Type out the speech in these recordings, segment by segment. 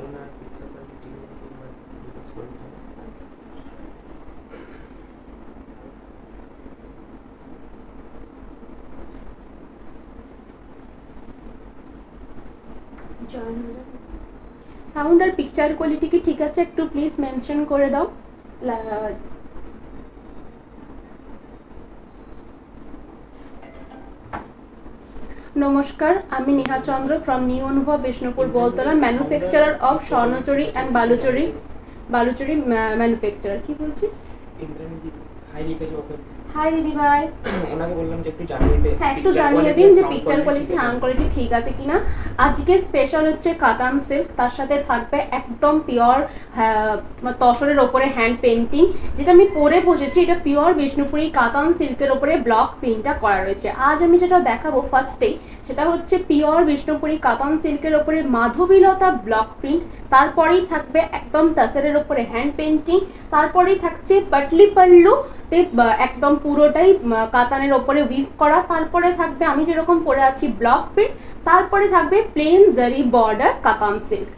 Sound আর picture quality details করে দিতে হবে। সাউন্ড আর পিকচার কোয়ালিটি কি ঠিক আছে? একটু প্লিজ মেনশন করে দাও। নমস্কার, আমি নেহা চন্দ্র from New Anubhav Bishnupur Boltala, manufacturer of Swarnachuri and Baluchari manufacturer. কি বলছিস? হাই লিখেছে ওকে। হাই দিদি ভাই, ওনাকে বললাম যে একটু জানিয়ে দিতে। হ্যাঁ একটু জানিয়ে দিন যে পিকচার কোয়ালিটি সাউন্ড কোয়ালিটি ঠিক আছে কিনা। আজকে স্পেশাল হচ্ছে কাতান সিল্ক, তার সাথে থাকবে একদম পিওর তসরের ওপরে হ্যান্ড পেন্টিং। যেটা আমি পরে বসেছি এটা পিওর বিষ্ণুপুরি কাতান সিল্কের ওপরে ব্লক প্রিন্টটা করা রয়েছে। আজ আমি যেটা দেখাবো ফার্স্টেই সেটা হচ্ছে পিওর বিষ্ণুপুরি কাতান সিল্কের ওপরে মাধবীলতা ব্লক প্রিন্ট, তারপরেই থাকবে একদম তাসরের ওপরে হ্যান্ড পেন্টিং, তারপরেই থাকছে পাটলি পাল্লু একদম পুরোটাই কাতানের ওপরে উইভ করা, তারপরে থাকবে আমি যেরকম পরে আছি ব্লক প্রিন্ট, তারপরে থাকবে প্লেন জারি বর্ডার কাতান সিল্ক।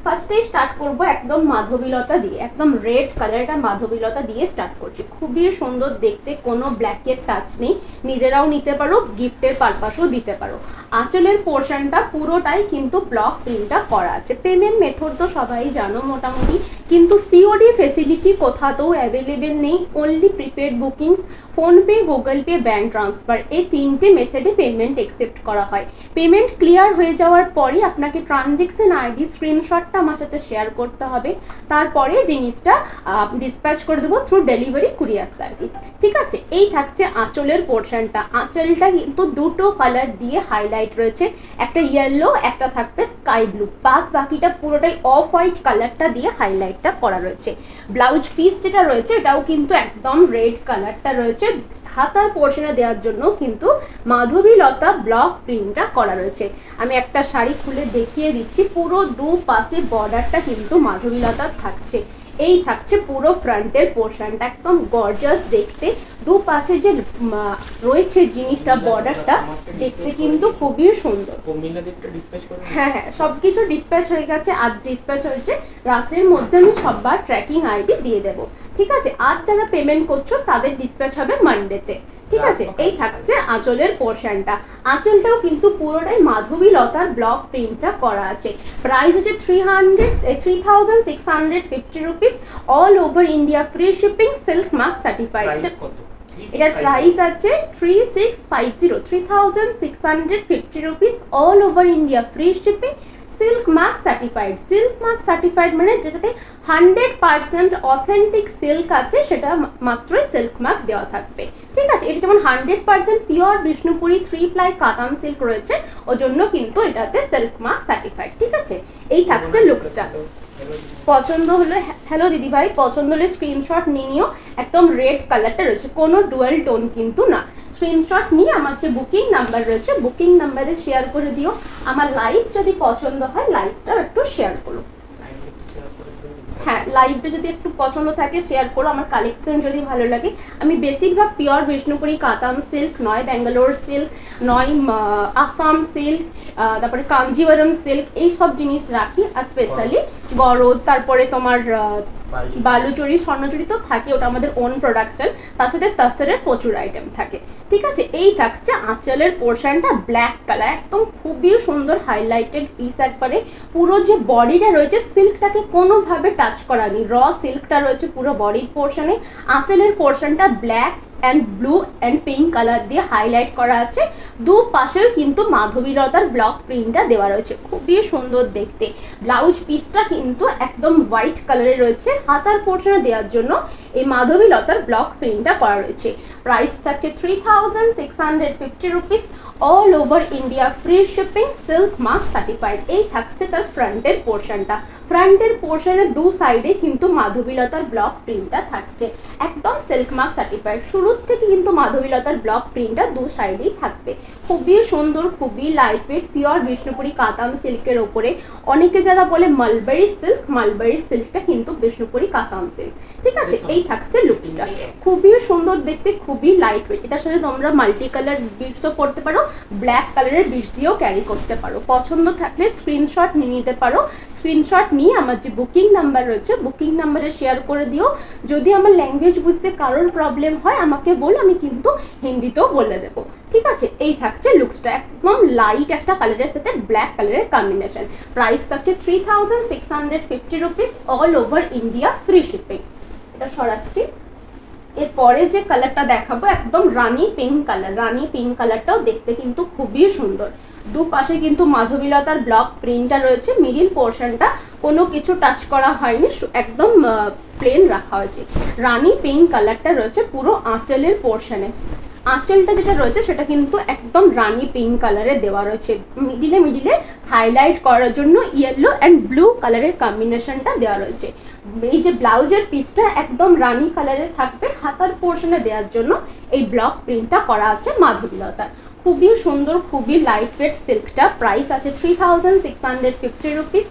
ফার্স্টেই স্টার্ট করবো একদম মাধবীলতা দিয়ে, একদম রেড কালারটা মাধবীলতা দিয়ে স্টার্ট করছি। খুবই সুন্দর দেখতে, কোনো ব্ল্যাকের টাচ নেই, নিজেরাও নিতে পারো, গিফটের পারপাসও দিতে পারো। আঁচলের পোর্শনটা পুরোটাই কিন্তু ব্লক প্রিন্টটা করা আছে। পেমেন্ট মেথড তো সবাই জানো মোটামুটি, কিন্তু সিওডি ফেসিলিটি কোথাতেও অ্যাভেলেবেল নেই। Only prepaid bookings, PhonePe, Google pay, bank transfer, এই তিনটে মেথডে পেমেন্ট অ্যাকসেপ্ট করা হয়। পেমেন্ট ক্লিয়ার হয়ে যাওয়ার পরই আপনাকে ট্রানজেকশন আইডি স্ক্রিনশটটা আমার সাথে শেয়ার করতে হবে, তারপরে জিনিসটা ডিসপ্যাচ করে দেবো থ্রু ডেলিভারি কুরিয়ার সার্ভিস। ঠিক আছে, এই থাকছে আঁচলের পোর্শনটা। আঁচলটা কিন্তু দুটো কালার দিয়ে হাইলাইট রয়েছে, একটা ইয়েলো, একটা থাকবে স্কাই ব্লু, বাকিটা পুরোটাই অফ হোয়াইট কালারটা দিয়ে হাইলাইটটা করা রয়েছে। ব্লাউজ পিস যেটা রয়েছে এটাও কিন্তু একদম রেড কালারটা রয়েছে। হাতার পোর্শনে দেওয়ার জন্য কিন্তু মাধবীলতা ব্লক প্রিন্টটা করা রয়েছে। আমি একটা শাড়ি খুলে দেখিয়ে দিচ্ছি, পুরো দু পাশে বর্ডারটা কিন্তু মাধবীলতা থাকছে। এই থাকছে পুরো ফ্রন্টের পোর্শনটা, একদম গর্জাস দেখতে। দু পাশে যে রয়েছে জিনিসটা বর্ডারটা দেখতে কিন্তু খুবই সুন্দর। হ্যাঁ হ্যাঁ, সবকিছু ডিসপ্যাচ হয়ে গেছে, আজ ডিসপ্যাচ হয়েছে, রাতের মধ্যে আমি সববার ট্র্যাকিং আইডি দিয়ে দেবো। ঠিক আছে, আজ যারা পেমেন্ট করছো তাদের ডিসপ্যাচ হবে মানডেতে। ঠিক আছে, এই থাকছে আঁচলের পোর্শনটা। আঁচলটাও কিন্তু পুরোটাই মাধবীলতার ব্লক প্রিন্টটা করা আছে। প্রাইস আছে 3650 rupees, all over India, free shipping, silk mark certified. এটার প্রাইস আছে 3650 rupees, all over India, free shipping, silk mark certified. Silk mark certified মানে যেটাতে 100% অথেন্টিক সিল্ক আছে, সেটা মাত্রই সিল্ক মার্ক দেওয়া থাকবে। ঠিক আছে, এটা যেমন 100% পিওর বিষ্ণুপুরি 3 প্লাই কাতান সিল্ক রয়েছে, ওই জন্য কিন্তু এটাতে সিল্ক মার্ক সার্টিফাইড। ঠিক আছে, এই থাকছে লুকসটা। পছন্দ হলে, হ্যালো দিদি ভাই, পছন্দ হলে স্ক্রিনশট নিও। একদম রেড কালারটা রয়েছে, কোনো ডুয়াল টোন কিন্তু না। স্ক্রিনশট নিয়ে আমার যে বুকিং নাম্বার রয়েছে বুকিং নাম্বারে শেয়ার করে দিও। আমার লাইভ যদি পছন্দ হয় লাইভটাও একটু শেয়ার করো। হ্যাঁ, লাইভটা যদি একটু পছন্দ থাকে শেয়ার করো। আমার কালেকশন যদি ভালো লাগে, আমি বেশিরভাগ পিওর বিষ্ণুপুরি কাতান সিল্ক, নয় ব্যাঙ্গালোর সিল্ক, নয় আসাম সিল্ক, তারপরে কাঞ্জিভারম সিল্ক, এই সব জিনিস রাখি। আর স্পেশালি গরদ, তারপরে তোমার বালুচুরি, স্বর্ণচুরি তো থাকে, ওটা আমাদের ওন প্রোডাকশন, তার সাথে তাসরের প্রচুর আইটেম থাকে। ঠিক আছে, এই থাকছে আঁচলের পোর্শনটা, ব্ল্যাক কালার, একদম খুবই সুন্দর হাইলাইটেড পিস। একবারে পুরো যে বডিটা রয়েছে সিল্কটাকে কোনোভাবে টাচ করানি, র সিল্কটা রয়েছে পুরো বডির পোর্শনে। আঁচলের পোর্শনটা black and blue and pink colour দিয়ে হাইলাইট করা আছে। দু পাশেও কিন্তু মাধবীলতার ব্লক প্রিন্টটা দেওয়া রয়েছে, খুবই সুন্দর দেখতে। ব্লাউজ পিসটা কিন্তু একদম হোয়াইট কালারে রয়েছে। হাতার পোর্শনে দেওয়ার জন্য এই মাধবীলতার ব্লক প্রিন্টটা করা রয়েছে। প্রাইস থাকছে 3650 rupees, all over India, free shipping, silk mark certified. এই থাকছে তার ফ্রন্টের পোর্শনটা। ফ্রন্টের পোর্শনের দু সাইডে কিন্তু মাধবীলতার ব্লক প্রিন্টটা থাকছে, একদম সিল্ক মার্ক সার্টিফাইড। শুরুর থেকে কিন্তু মাধবীলতার ব্লক প্রিন্টটা দু সাইডেই থাকবে। খুবই সুন্দর, খুবই লাইট ওয়েট, পিওর বিষ্ণুপুরি কাতান সিল্কের ওপরে। অনেকে যারা বলে মালবেরি সিল্ক, মালবেরি সিল্কটা কিন্তু বিষ্ণুপুরি কাতান সিল্ক। ঠিক আছে, এই থাকছে লুকসটা, খুবই সুন্দর দেখতে, খুবই লাইট ওয়েট। এটার সাথে তোমরা মাল্টি কালার বিটসও পড়তে পারো, ব্ল্যাক কালারের বিষ দিয়েও ক্যারি করতে পারো। পছন্দ থাকলে স্ক্রিনশট নিয়ে নিতে পারো। স্ক্রিনশট নিয়ে আমার যে বুকিং নাম্বার রয়েছে বুকিং নাম্বারে শেয়ার করে দিও। যদি আমার ল্যাঙ্গুয়েজ বুঝতে কারোর প্রবলেম হয় আমাকে বল, আমি কিন্তু হিন্দিতেও বলে দেবো। ঠিক আছে, এই থাকছে লুকসটা, একদম লাইট একটা কালারের সাথে ব্ল্যাক কালারের কম্বিনেশন। প্রাইস থাকছে 3650 rupees, all over India, free shipping. এটা সরাচ্ছি। এরপরে যে কালারটা দেখাবো একদম রানী পিঙ্ক কালার। রানী পিঙ্ক কালারটাও দেখতে কিন্তু খুবই সুন্দর। দুপাশে কিন্তু মাধবীলতার ব্লক প্রিন্টটা রয়েছে। মিডিল পোর্শনটা কোনো কিছু টাচ করা হয়নি, একদম প্লেন রাখা হয়েছে। রানী পিঙ্ক কালারটা রয়েছে পুরো আঁচলের পোর্শনে। আঁচলটা যেটা রয়েছে সেটা কিন্তু একদম রানী পিঙ্ক কালারে দেওয়া রয়েছে। মিডিলে মিডিলে হাইলাইট করার জন্য ইয়েলো অ্যান্ড ব্লু কালারের কম্বিনেশনটা দেওয়া রয়েছে। এই যে ব্লাউজের পিসটা একদম রানী কালারে থাকবে, হাতার পোর্শনে দেওয়ার জন্য এই ব্লক প্রিন্টটা করা আছে মাধবীলতার। খুবই সুন্দর, খুবই লাইট ওয়েট সিল্কটা। প্রাইস আছে 3650 rupees,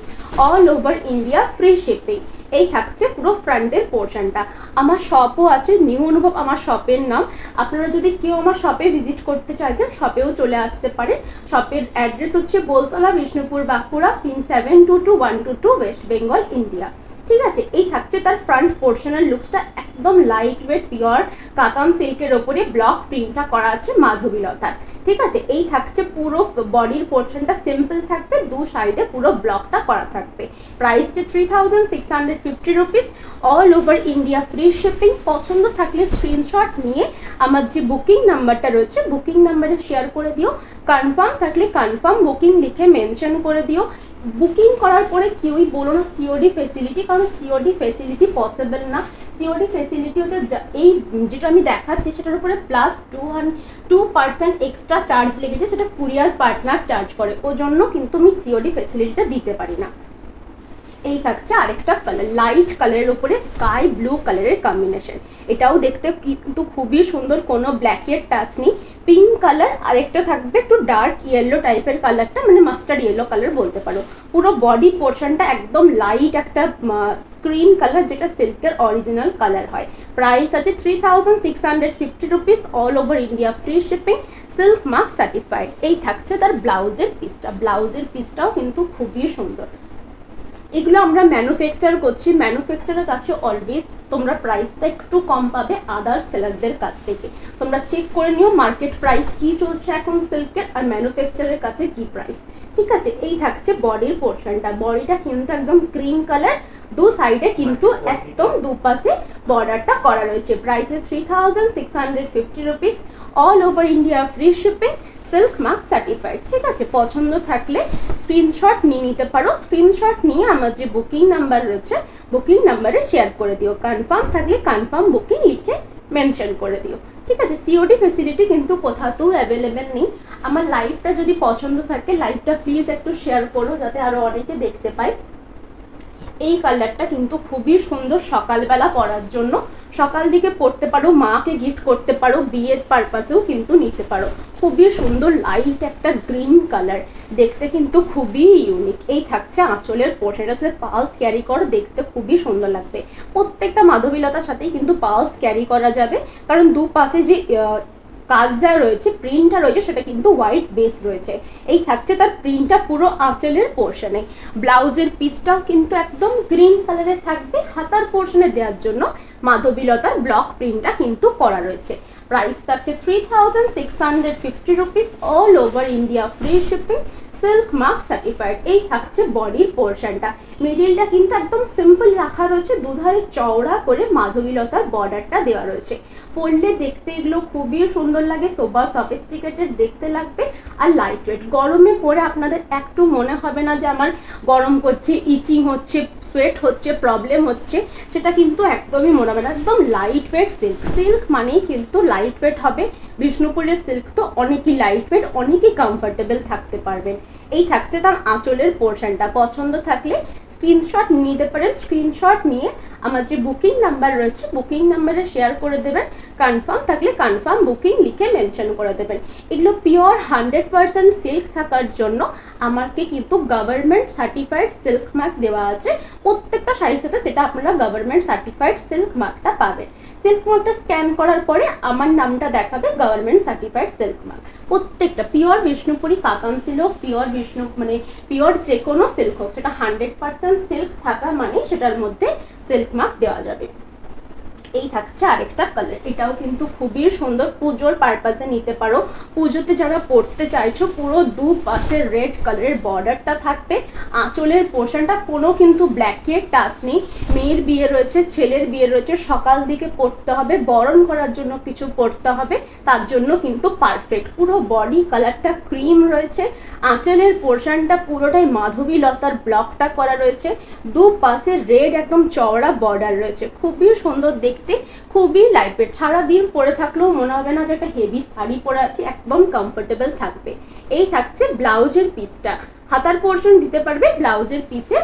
all over India, free shipping. এই থাকছে পুরো ফ্রন্টের পোর্শনটা। আমার শপও আছে, নিউ অনুভব আমার শপের নাম। আপনারা যদি কেউ আমার শপে ভিজিট করতে চাইছেন শপেও চলে আসতে পারে। শপের অ্যাড্রেস হচ্ছে Boltala, Bishnupur, Bankura, pin 722122, West Bengal, India. ঠিক আছে, এই থাকছে তার ফ্রন্ট পোর্শনের লুকসটা। একদম লাইট ওয়েট পিওর কাতান সিল্কের ওপরে ব্লক প্রিন্টটা করা আছে মাধবীলতার। ঠিক আছে, এই থাকছে পুরো বডির পোর্শনটা সিম্পল থাকবে, দু সাইডে পুরো ব্লকটা করা থাকবে। প্রাইসটা 3650 rupees, all over India, free shipping. পছন্দ থাকলে স্ক্রিনশট নিয়ে আমার যে বুকিং নাম্বারটা রয়েছে বুকিং নাম্বারে শেয়ার করে দিও। কনফার্ম থাকলে কনফার্ম বুকিং লিখে মেনশন করে দিও। বুকিং করার পরে কেউই বলো না সিওডি ফেসিলিটি, কারণ সিওডি ফেসিলিটি পসিবল না। সিওডি ফেসিলিটি হচ্ছে এই যেটা আমি দেখাচ্ছি সেটার উপরে প্লাস 2% এক্সট্রা চার্জ লেগেছে, সেটা কুরিয়ার পার্টনার চার্জ করে, ওই জন্য কিন্তু আমি সিওডি ফেসিলিটিটা দিতে পারি না। এই থাকছে আরেকটা কালার, লাইট কালারের উপরে স্কাই ব্লু কালারের কম্বিনেশন। এটাও দেখতে কিন্তু খুবই সুন্দর, কোনো ব্ল্যাকের টাচ নেই। পিঙ্ক কালার, আরেকটা থাকবে একটু ডার্ক ইয়েলো টাইপের কালারটা, মানে মাস্টার্ড ইয়েলো কালার বলতে পারো। পুরো বডি পোর্শনটা একদম লাইট একটা ক্রিম কালার, যেটা সিল্কের অরিজিনাল কালার হয়। প্রাইস আছে 3650 rupees, all over India, free shipping, silk mark certified. এই থাকছে তার ব্লাউজের পিসটা। ব্লাউজের পিসটাও কিন্তু খুবই সুন্দর। এগুলো আমরা ম্যানুফ্যাকচার করছি, ম্যানুফ্যাকচারের কাছে অলওয়েজ তোমরা প্রাইসটা একটু কম পাবে আদার সেলারদের কাছ থেকে। তোমরা চেক করে নিও মার্কেট প্রাইস কি চলছে এখন সিল্কের, আর ম্যানুফ্যাকচারের কাছে কি প্রাইস। ঠিক আছে, এই থাকছে বডির পোর্শনটা। বডিটা কিন্তু একদম ক্রিম কালার, দু সাইডে কিন্তু একদম দুপাশে বর্ডারটা করা রয়েছে। প্রাইসে 3650 rupees, all over India, free shipping, silk mark certified. ঠিক আছে, পছন্দ থাকলে স্ক্রিনশট নিয়ে নিতে পারো। স্ক্রিনশট নিয়ে আমার যে বুকিং নাম্বার রয়েছে বুকিং নাম্বারে শেয়ার করে দিও। কনফার্ম থাকলে কনফার্ম বুকিং লিখে মেনশন করে দিও। ঠিক আছে, সিওডি ফেসিলিটি কিন্তু কোথাও অ্যাভেলেবেল নেই। আমার লাইভটা যদি পছন্দ থাকে লাইভটা প্লিজ একটু শেয়ার করো যাতে আরো অনেকে দেখতে পায়। এই কালারটা কিন্তু খুবই সুন্দর সকালবেলা পরার জন্য, সকাল দিকে পরতে পারো, মাকে গিফট করতে পারো, বিয়ের পারপাসেও কিন্তু নিতে পারো। খুবই সুন্দর লাইট একটা গ্রিন কালার, দেখতে কিন্তু খুবই ইউনিক। এই থাকছে আঁচলের পোর্শনটা, সাথে পালস ক্যারি করো, দেখতে খুবই সুন্দর লাগবে। প্রত্যেকটা মাধবীলতার সাথেই কিন্তু পালস ক্যারি করা যাবে, কারণ দুপাশে যে কাজটা রয়েছে, প্রিন্টটা রয়েছে, সেটা কিন্তু হোয়াইট বেস রয়েছে। এই থাকছে তার প্রিন্টটা পুরো আঁচলের পোর্শনে। ব্লাউজের পিসটাও কিন্তু একদম গ্রিন কালারের থাকবে, হাতার পোর্শনে দেওয়ার জন্য মাধবীলতার ব্লক প্রিন্টটা কিন্তু করা রয়েছে। প্রাইস থাকছে 3650 rupees, all over India, free shipping, silk mark certified. এই থাকছে বডির পোর্শনটা। মিডিলটা কিন্তু একদম সিম্পল রাখা রয়েছে, দুধারে চওড়া করে মাধবীলতার বর্ডারটা দেওয়া রয়েছে। পরলে দেখতে এগুলো খুবই সুন্দর লাগে, সোবার সফিস্টিকেটেড দেখতে লাগবে, আর লাইট ওয়েট। গরমে পরে আপনাদের একটু মনে হবে না যে আমার গরম করছে, ইচিং হচ্ছে, সোয়েট হচ্ছে, প্রবলেম হচ্ছে, সেটা কিন্তু একদমই মনে হবে না। একদম লাইট ওয়েট সিল্ক। সিল্ক মানেই কিন্তু লাইট ওয়েট হবে। বিষ্ণুপুরের সিল্ক তো অনেকই লাইট ওয়েট, অনেকই কমফোর্টেবল থাকতে পারবেন। এই থাকছে তার আঁচলের পোর্শনটা। পছন্দ থাকলে স্ক্রিনশট নিতে পারেন। স্ক্রিনশট নিয়ে আমার যে বুকিং নাম্বার রয়েছে বুকিং নাম্বারে শেয়ার করে দেবেন। কনফার্ম থাকলে কনফার্ম বুকিং লিখে মেনশন করে দেবেন। এগুলো পিওর 100% সিল্ক থাকার জন্য আমাকে কিন্তু গভর্নমেন্ট সার্টিফাইড সিল্ক মার্ক দেওয়া আছে। প্রত্যেকটা শাড়ির সাথে সেটা আপনারা গভর্নমেন্ট সার্টিফাইড সিল্ক মার্কটা পাবেন। সিল্ক মার্কটা স্ক্যান করার পরে আমার নামটা দেখাবে গভর্নমেন্ট সার্টিফাইড সিল্ক মার্ক। প্রত্যেকটা পিওর বিষ্ণুপুরি কাতান সিল্ক, পিওর বিষ্ণু মানে পিওর যে কোনো সিল্ক হোক, সেটা 100% সিল্ক থাকা মানে সেটার মধ্যে সিল্ক মার্ক দেওয়া যাবে। এই থাকছে আরেকটা কালার, এটাও কিন্তু খুবই সুন্দর, পুজোর পারপাসে নিতে পারো। পুজোতে যারা পরতে চাইছো, পুরো দু পাশে রেড কালারের বর্ডারটা থাকবে। আঁচলের পোর্শনটা কোনো কিন্তু ব্ল্যাকের টাচ নেই। মেয়ের বিয়ে রয়েছে, ছেলের বিয়ে রয়েছে, সকাল দিকে পরতে হবে, বরণ করার জন্য কিছু পরতে হবে, তার জন্য কিন্তু পারফেক্ট। পুরো বডি কালারটা ক্রিম রয়েছে, আঁচলের পোর্শনটা পুরোটাই মাধবী লতার ব্লকটা করা রয়েছে, দু পাশে রেড একদম চওড়া বর্ডার রয়েছে, খুবই সুন্দর দেখতে, খুবই লাইট ওয়েট। সারাদিন পরে থাকলেও মনে হবে না যে একটা হেভি শাড়ি পরে আছি, একদম কমফোর্টেবল থাকবে। এই থাকছে ব্লাউজের পিসটা, হাতার পোর্শন দিতে পারবে ব্লাউজের পিসে।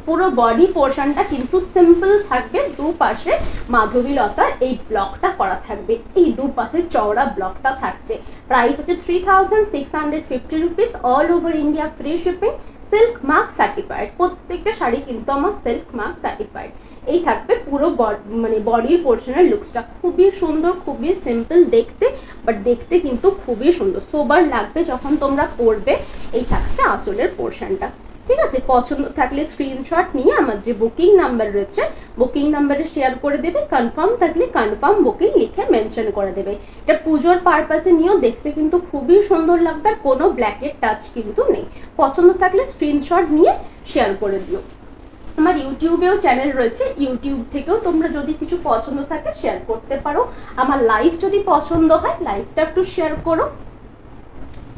পুরো বডি পোর্শনটা কিন্তু সিম্পল থাকবে, দুপাশে মাধবী লতার এই ব্লকটা করা থাকবে, এই দুপাশে চওড়া ব্লকটা থাকছে। প্রাইস আছে 3650 rupees, all over India free shipping, silk mark certified. প্রত্যেকটা শাড়ি কিন্তু আমার সিল্ক মার্ক সার্টিফাইড। এই থাকবে পুরো মানে বডির পোর্শনের লুকসটা, খুবই সুন্দর, খুবই সিম্পল দেখতে, বাট দেখতে কিন্তু খুবই সুন্দর, সোবার লাগবে যখন তোমরা পরবে। এই থাকছে আঁচলের পোর্শনটা। ঠিক আছে, পছন্দ থাকলে স্ক্রিনশট নিয়ে আমার যে বুকিং নাম্বার রয়েছে বুকিং নাম্বারে শেয়ার করে দেবে, কনফার্ম থাকলে কনফার্ম বুকিং লিখে মেনশন করে দেবে। এটা পুজোর পারপাসে নিয়েও দেখতে কিন্তু খুবই সুন্দর লাগবে, আর কোনো ব্ল্যাকের টাচ কিন্তু নেই। পছন্দ থাকলে স্ক্রিনশট নিয়ে শেয়ার করে দিও। আমার ইউটিউবেও চ্যানেল রয়েছে, ইউটিউব থেকেও তোমরা যদি কিছু পছন্দ থাকে শেয়ার করতে পারো। আমার লাইভ যদি পছন্দ হয় লাইভটা একটু শেয়ার করো।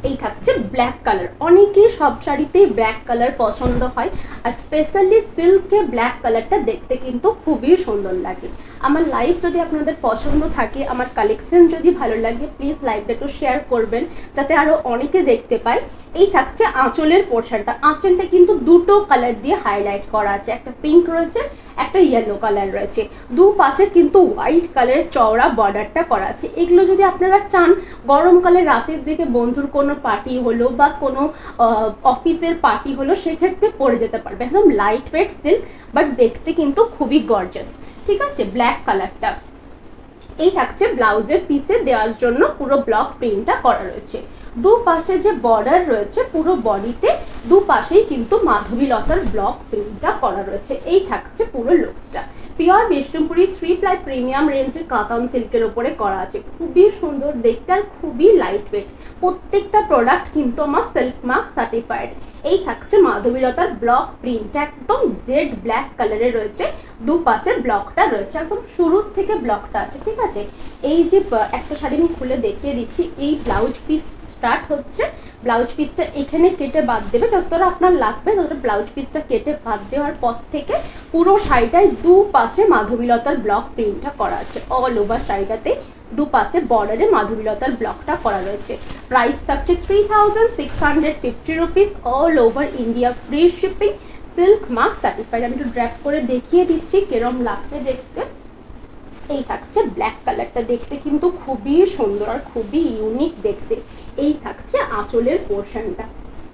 এই থাকছে ব্ল্যাক কালার, অনেকেই সব শাড়িতেই ব্ল্যাক কালার পছন্দ হয়, আর স্পেশালি সিল্কে ব্ল্যাক কালারটা দেখতে কিন্তু খুবই সুন্দর লাগে। আমার লাইভ যদি আপনাদের পছন্দ থাকে, আমার কালেকশন যদি ভালো লাগে, প্লিজ লাইভটা একটু শেয়ার করবেন যাতে আরো অনেকে দেখতে পায়। এই থাকছে আঁচলের পোর্শনটা, আঁচলটা কিন্তু দুটো কালার দিয়ে হাইলাইট করা আছে, একটা পিঙ্ক রয়েছে, একটা ইয়েলো কালার রয়েছে, দুপাশে কিন্তু হোয়াইট কালারের চওড়া বর্ডারটা করা আছে। এগুলো যদি আপনারা চান গরমকালে রাতের দিকে বন্ধুর কোনো পার্টি হলো বা কোনো অফিসের পার্টি হলো, সেক্ষেত্রে পরে যেতে পারবে, একদম লাইট ওয়েট সিল্ক, বাট দেখতে কিন্তু খুবই গর্জাস। ঠিক আছে, ব্ল্যাক কালারটা। এই থাকছে ব্লাউজের পিসে দেওয়ার জন্য পুরো ব্লক প্রিন্টটা করা রয়েছে, দুপাশে যে বর্ডার রয়েছে পুরো বডিতে দুপাশেই কিন্তু মাধবী লতার ব্লক প্রিন্টটা করা রয়েছে। এই থাকছে পুরো লুকসটা, পিওর বিষ্ণুপুরি 3 প্লাই প্রিমিয়াম রেঞ্জের কাতান সিল্কের উপরে করা আছে, খুবই সুন্দর দেখতে আর খুবই লাইট ওয়েট। প্রত্যেকটা প্রোডাক্ট কিন্তু আমার সিল্ক মার্ক সার্টিফাইড। এই থাকছে মাধবী লতার ব্লক প্রিন্টটা, একদম জেড ব্ল্যাক কালারে রয়েছে, দুপাশে ব্লকটা রয়েছে, একদম শুরুর থেকে ব্লকটা আছে। ঠিক আছে, এই যে একটা শাড়ি আমি খুলে দেখিয়ে দিচ্ছি, এই ব্লাউজ পিস স্টার্ট হচ্ছে, ব্লাউজ পিসটা এখানে কেটে বাদ দেবে, যতটা আপনার লাগবে ততটা ব্লাউজ পিসটা কেটে বাদ দেওয়ার পর থেকে পুরো শাড়িটায় দুপাশে মাধবী লতার ব্লক প্রিন্টটা করা আছে, অল ওভার শাড়িটাতে দুপাশে বর্ডারে মাধবী লতার ব্লকটা করা রয়েছে। প্রাইস থাকছে 3650 rupees, all over India free shipping, silk mark certified. আমি একটু ড্র্যাপ করে দেখিয়ে দিচ্ছি কেরম লাগবে দেখতে। এই থাকছে ব্ল্যাক কালারটা, দেখতে কিন্তু খুবই সুন্দর আর খুবই ইউনিক দেখতে। এই থাকছে আঁচলের পোর্শনটা,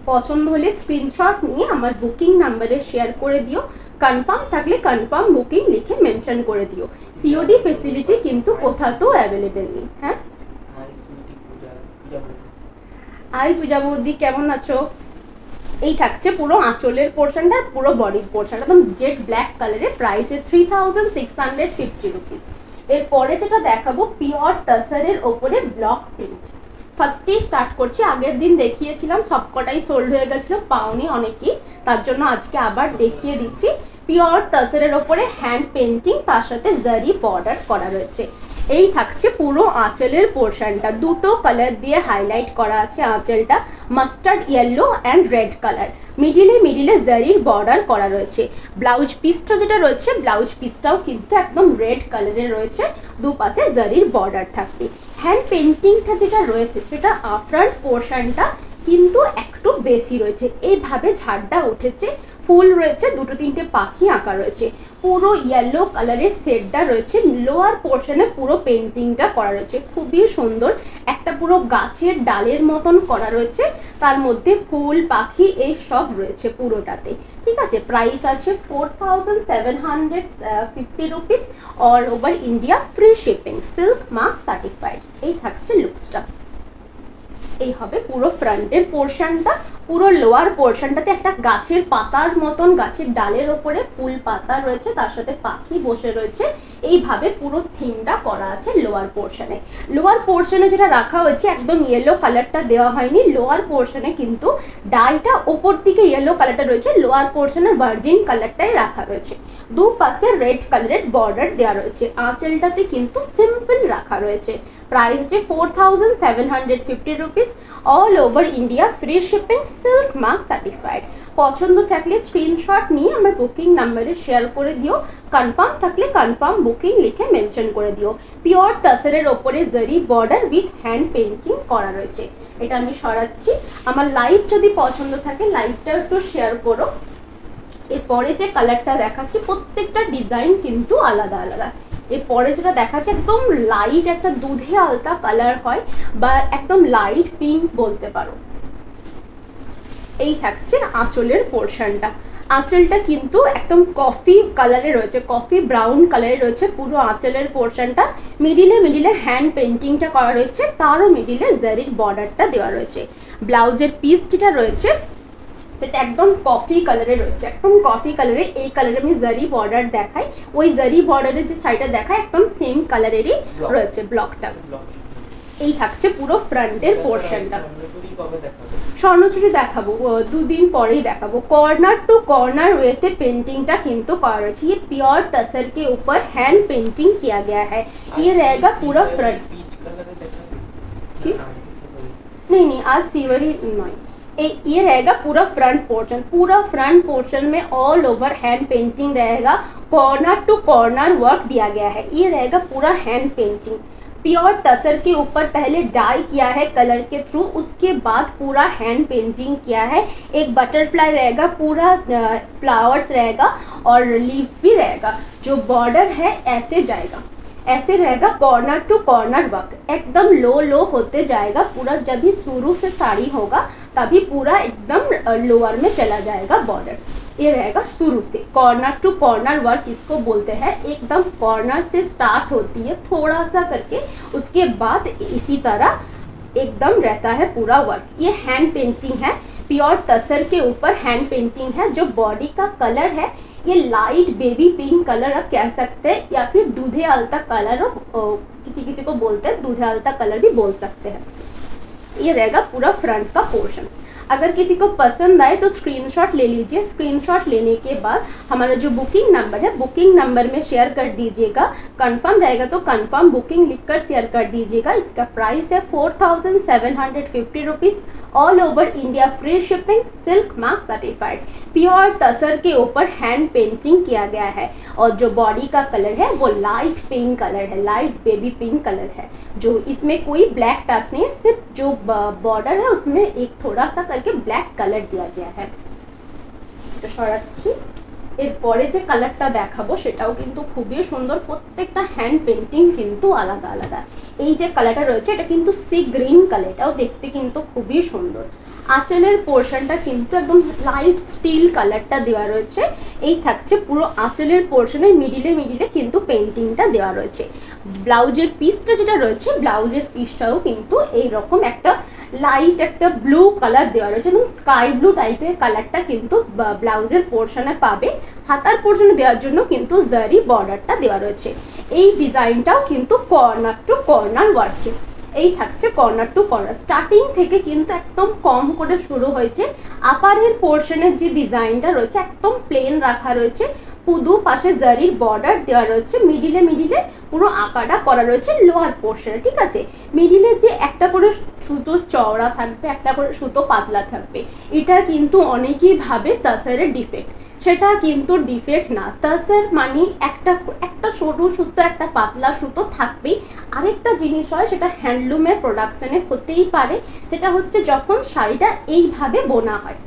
পছন্দ হলে স্ক্রিনশট নিয়ে আমার বুকিং নাম্বারে শেয়ার করে দিও, কনফার্ম থাকলে কনফার্ম বুকিং লিখে মেনশন করে দিও। সিওডি ফেসিলিটি কিন্তু কোথাও অ্যাভেলেবেল নেই। হ্যাঁ, হাই পূজা বৌদি, কেমন আছো? এই থাকছে পুরো আঁচলের পোর্শনটা, পুরো বডির পোর্শনটা একদম জেড ব্ল্যাক কালারের, প্রাইসে 3650 রুপিস। এরপরে যেটা দেখাবো পিওর তাসারের ওপরে ব্লক প্রিন্ট। ফার্স্টেই স্টার্ট করছি, আগের দিন দেখিয়েছিলাম, সবকটাই সোল্ড হয়ে গেছিলো, পাওনি অনেকেই, তার জন্য আজকে আবার দেখিয়ে দিচ্ছি। পিওর তাসারের ওপরে হ্যান্ড পেন্টিং, তার সাথে জারি বর্ডার করা রয়েছে। এই থাকছে পুরো আঁচলের পোর্শনটা, দুটো কালার দিয়ে হাইলাইট করা আছে আঁচলটা, mustard yellow and red colour, মিডিলে জারির বর্ডার করা রয়েছে। ব্লাউজ পিসটা যেটা রয়েছে, ব্লাউজ পিসটাও কিন্তু একদম রেড কালারের রয়েছে, দুপাশে জারির বর্ডার থাকবে। হ্যান্ড পেন্টিংটা যেটা রয়েছে সেটা ফ্রন্ট পোর্শনটা কিন্তু একটু বেশি রয়েছে। এইভাবে ঝাড়টা উঠেছে, ফুল রয়েছে, দুটো তিনটে পাখি আঁকা রয়েছে, পুরো ইয়েলো কালারের সেটটা রয়েছে, লোয়ার পোর্শনে পুরো পেন্টিংটা করা রয়েছে, খুবই সুন্দর। একটা পুরো গাছের ডালের মতন করা রয়েছে, তার মধ্যে ফুল পাখি এই সব রয়েছে পুরোটাতে। ঠিক আছে, প্রাইস আছে 4750 rupees, all over India, free shipping, silk mark certified. এই থাকছে লুকসটা। এই হবে পুরো ফ্রন্টের পোর্শনটা। পুরো লোয়ার পোর্শনটাতে একটা গাছের পাতার মতন, গাছের ডালের ওপরে ফুল পাতা রয়েছে, তার সাথে পাখি বসে রয়েছে। এইভাবে পুরো থিমটা করা আছে লোয়ার পোর্শনে। লোয়ার পোর্শনে যেটা রাখা হয়েছে একদম ইয়েলো কালারটা দেওয়া হয়নি, লোয়ার পোর্শনে কিন্তু ডাইটা ওপর দিকে ইয়েলো কালারটা রয়েছে, লোয়ার পোর্শনে ভার্জিন কালারটাই রাখা রয়েছে। দুপাশে রেড কালারের বর্ডার দেওয়া রয়েছে। আঁচলটাতে কিন্তু সিম্পল রাখা রয়েছে। প্রাইস হচ্ছে 4750 rupees, all over India, free shipping, silk mark certified. পছন্দ থাকলে স্ক্রিনশট নিয়ে আমার বুকিং নাম্বারে শেয়ার করে দিও, কনফার্ম থাকলে কনফার্ম বুকিং লিখে মেনশন করে দিও। পিওর তাসরের ওপরে জরি বর্ডার উইথ হ্যান্ড পেন্টিং করা রয়েছে। এটা আমি সরাচ্ছি। আমার লাইভ যদি পছন্দ থাকে লাইভটা একটু শেয়ার করো। এরপরে যে কালারটা দেখাচ্ছি প্রত্যেকটা ডিজাইন কিন্তু আলাদা আলাদা। এরপরে যেটা দেখাচ্ছে একদম লাইট একটা দুধে আলতা কালার হয়, বা একদম লাইট পিঙ্ক বলতে পারো। এই থাকছে আঁচলের পোর্শনটা। আঁচলটা কিন্তু একদম কফি কালারে রয়েছে, কফি ব্রাউন কালারে রয়েছে পুরো আঁচলের পোর্শনটা। মিডিলে মিডিলে হ্যান্ড পেন্টিংটা করা রয়েছে, তারও মিডিলে জারির বর্ডারটা দেওয়া রয়েছে। ব্লাউজের পিস যেটা রয়েছে সেটা একদম কফি কালারে রয়েছে, একদম কফি কালারে। এই কালারে আমি জারি বর্ডার দেখাই, ওই জারি বর্ডারের যে শাড়িটা দেখায় একদম সেম কালারেরই রয়েছে ব্লকটা। এই থাকছে পুরো ফ্রন্টের পোর্শনটা। স্বর্ণচুরি দেখাবো দুদিন পরেই দেখাবো। কর্নার টু কর্নার ওয়েতে पेंटिंगটা কিন্তু করা রয়েছে। ये प्योर तसर के ऊपर हैंड पेंटिंग किया गया है। ये रहेगा पूरा फ्रंट। नहीं नहीं, आज सिवरी नहीं, ये रहेगा पूरा फ्रंट पोर्शन। पूरा फ्रंट पोर्शन में ऑल ओवर हैंड पेंटिंग रहेगा, कॉर्नर टू कॉर्नर वर्क दिया गया है। ये रहेगा पूरा हैंड पेंटिंग। प्योर तसर के ऊपर पहले डाई किया है कलर के थ्रू, उसके बाद पूरा हैंड पेंटिंग किया है। एक बटरफ्लाई रहेगा, पूरा फ्लावर्स रहेगा और लीव्स भी रहेगा। जो बॉर्डर है ऐसे जाएगा, ऐसे रहेगा, कॉर्नर टू कॉर्नर वर्क एकदम लो लो होते जाएगा पूरा। जब भी शुरू से साड़ी होगा तभी पूरा एकदम लोअर में चला जाएगा बॉर्डर। ये रहेगा शुरू से कॉर्नर टू कॉर्नर वर्क इसको बोलते हैं। एकदम कॉर्नर से स्टार्ट होती है थोड़ा सा करके, उसके बाद इसी तरह एकदम रहता है पूरा वर्क। ये हैंड पेंटिंग है, प्योर तसर के ऊपर हैंड पेंटिंग है। जो बॉडी का कलर है ये लाइट बेबी पिंक कलर आप कह सकते हैं, या फिर दूधे आलता कलर, किसी किसी को बोलते हैं दूधे आलता कलर भी बोल सकते हैं। ये रहेगा पूरा फ्रंट का पोर्शन। अगर किसी को पसंद आए तो स्क्रीनशॉट ले लीजिए। स्क्रीनशॉट लेने के बाद हमारा जो बुकिंग नंबर है, बुकिंग नंबर में शेयर कर दीजिएगा। कंफर्म रहेगा तो कंफर्म बुकिंग लिखकर शेयर कर दीजिएगा। इसका प्राइस है 4750 rupees, all over India, free shipping, silk mark certified. Pure tussar के ऊपर हैंड पेंटिंग किया गया है और जो बॉडी का कलर है वो लाइट पिंक कलर है, लाइट बेबी पिंक कलर है। जो इसमें कोई ब्लैक टच नहीं है, सिर्फ जो बॉर्डर है उसमें एक थोड़ा सा करके ब्लैक कलर दिया गया है। तो সরাচ্ছি। এরপরে যে কালারটা দেখাবো সেটাও কিন্তু খুবই সুন্দর। প্রত্যেকটা হ্যান্ড পেন্টিং কিন্তু আলাদা আলাদা। এই যে কালারটা রয়েছে এটা কিন্তু সি গ্রিন কালার, এটাও দেখতে কিন্তু খুবই সুন্দর। আঁচলের পোর্শনটা কিন্তু একদম লাইট স্টিল কালারটা দেওয়া রয়েছে। এই থাকছে পুরো আঁচলের পোর্শনের মিডিলে মিডিলে কিন্তু পেন্টিংটা দেওয়া রয়েছে। ব্লাউজের পিসটা যেটা রয়েছে, ব্লাউজের পিসটাও কিন্তু এইরকম একটা লাইট একটা ব্লু কালার দেওয়া রয়েছে এবং স্কাই ব্লু টাইপের কালারটা কিন্তু ব্লাউজের পোর্শনে পাবে। হাতার পোর্শনে দেওয়ার জন্য কিন্তু জারি বর্ডারটা দেওয়া রয়েছে। এই ডিজাইনটাও কিন্তু কর্নার টু কর্নার ওয়ার্কে। এই থাকছে কর্নার টু কর্নার। স্টার্টিং থেকে কিন্তু একদম কম করে শুরু হয়েছে। আপারের পোর্শনের যে ডিজাইনটা রয়েছে একদম প্লেন রাখা রয়েছে, পুদু পাশে জারির বর্ডার দেওয়া রয়েছে, মিডিলে মিডিলে পুরো আঁকাটা করা রয়েছে লোয়ার পোর্শনে। ঠিক আছে, মিডিলে যে একটা করে সুতো চওড়া থাকবে, একটা করে সুতো পাতলা থাকবে, এটা কিন্তু অনেকেই ভাবে তাসারের ডিফেক্ট। সেটা কিন্তু ডিফেক্ট না। তাসের মানে একটা একটা সরু সুতো, একটা পাতলা সুতো থাকবেই। আরেকটা জিনিস হয়, সেটা হ্যান্ডলুমের প্রোডাকশনে হতেই পারে, সেটা হচ্ছে যখন শাড়িটা এইভাবে বোনা হয়,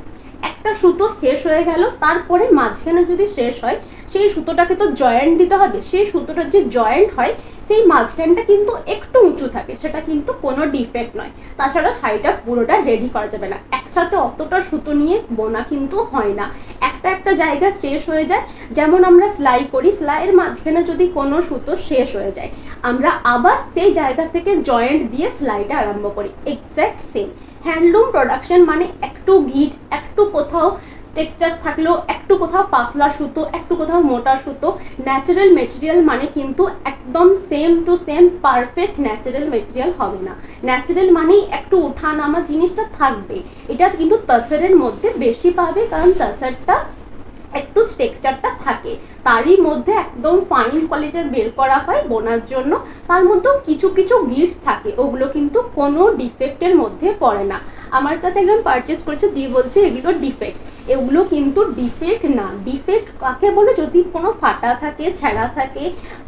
একটা সুতো শেষ হয়ে গেল, তারপরে মাঝখানে যদি শেষ হয়, সেই সুতোটাকে তো জয়েন্ট দিতে হবে। সেই সুতোটার যে জয়েন্ট হয়, সেই মাঝখানটা কিন্তু একটু উঁচু থাকে, সেটা কিন্তু কোনো ডিফেক্ট নয়। তাছাড়া শাড়িটা পুরোটা রেডি করা যাবে না, একসাথে অতটা সুতো নিয়ে বোনা কিন্তু হয় না, একটা একটা জায়গা শেষ হয়ে যায়। যেমন আমরা সেলাই করি, সেলাইয়ের মাঝখানে যদি কোনো সুতো শেষ হয়ে যায়, আমরা আবার সেই জায়গা থেকে জয়েন্ট দিয়ে সেলাইটা আরম্ভ করি, এক্স্যাক্ট সেম। হ্যান্ডলুম প্রোডাকশন মানে একটু গিট, একটু কোথাও টেক্সচার থাকলেও, একটু কোথাও পাতলা সুতো, একটু কোথাও মোটা সুতো। ন্যাচারাল মেটেরিয়াল মানে কিন্তু একদম same to same perfect natural material হবে না। ন্যাচারাল মানেই একটু ওঠানামা জিনিসটা থাকবে। এটা কিন্তু তাসারের মধ্যে বেশি পাবে, কারণ তাসারটা একটু স্ট্রাকচারটা থাকে, তারই মধ্যে একদম ফাইন কোয়ালিটির বের করা হয় বোনার জন্য। তার মধ্যেও কিছু কিছু গিফট থাকে, ওগুলো কিন্তু কোনো ডিফেক্টের মধ্যে পড়ে না। আমার কাছে একজন পারচেস করেছে, দিয়ে বলছে এগুলো ডিফেক্ট। এগুলো কিন্তু ডিফেক্ট না। ডিফেক্ট কাকে বলে? যদি কোনো ফাটা থাকে, ছেঁড়া থাকে,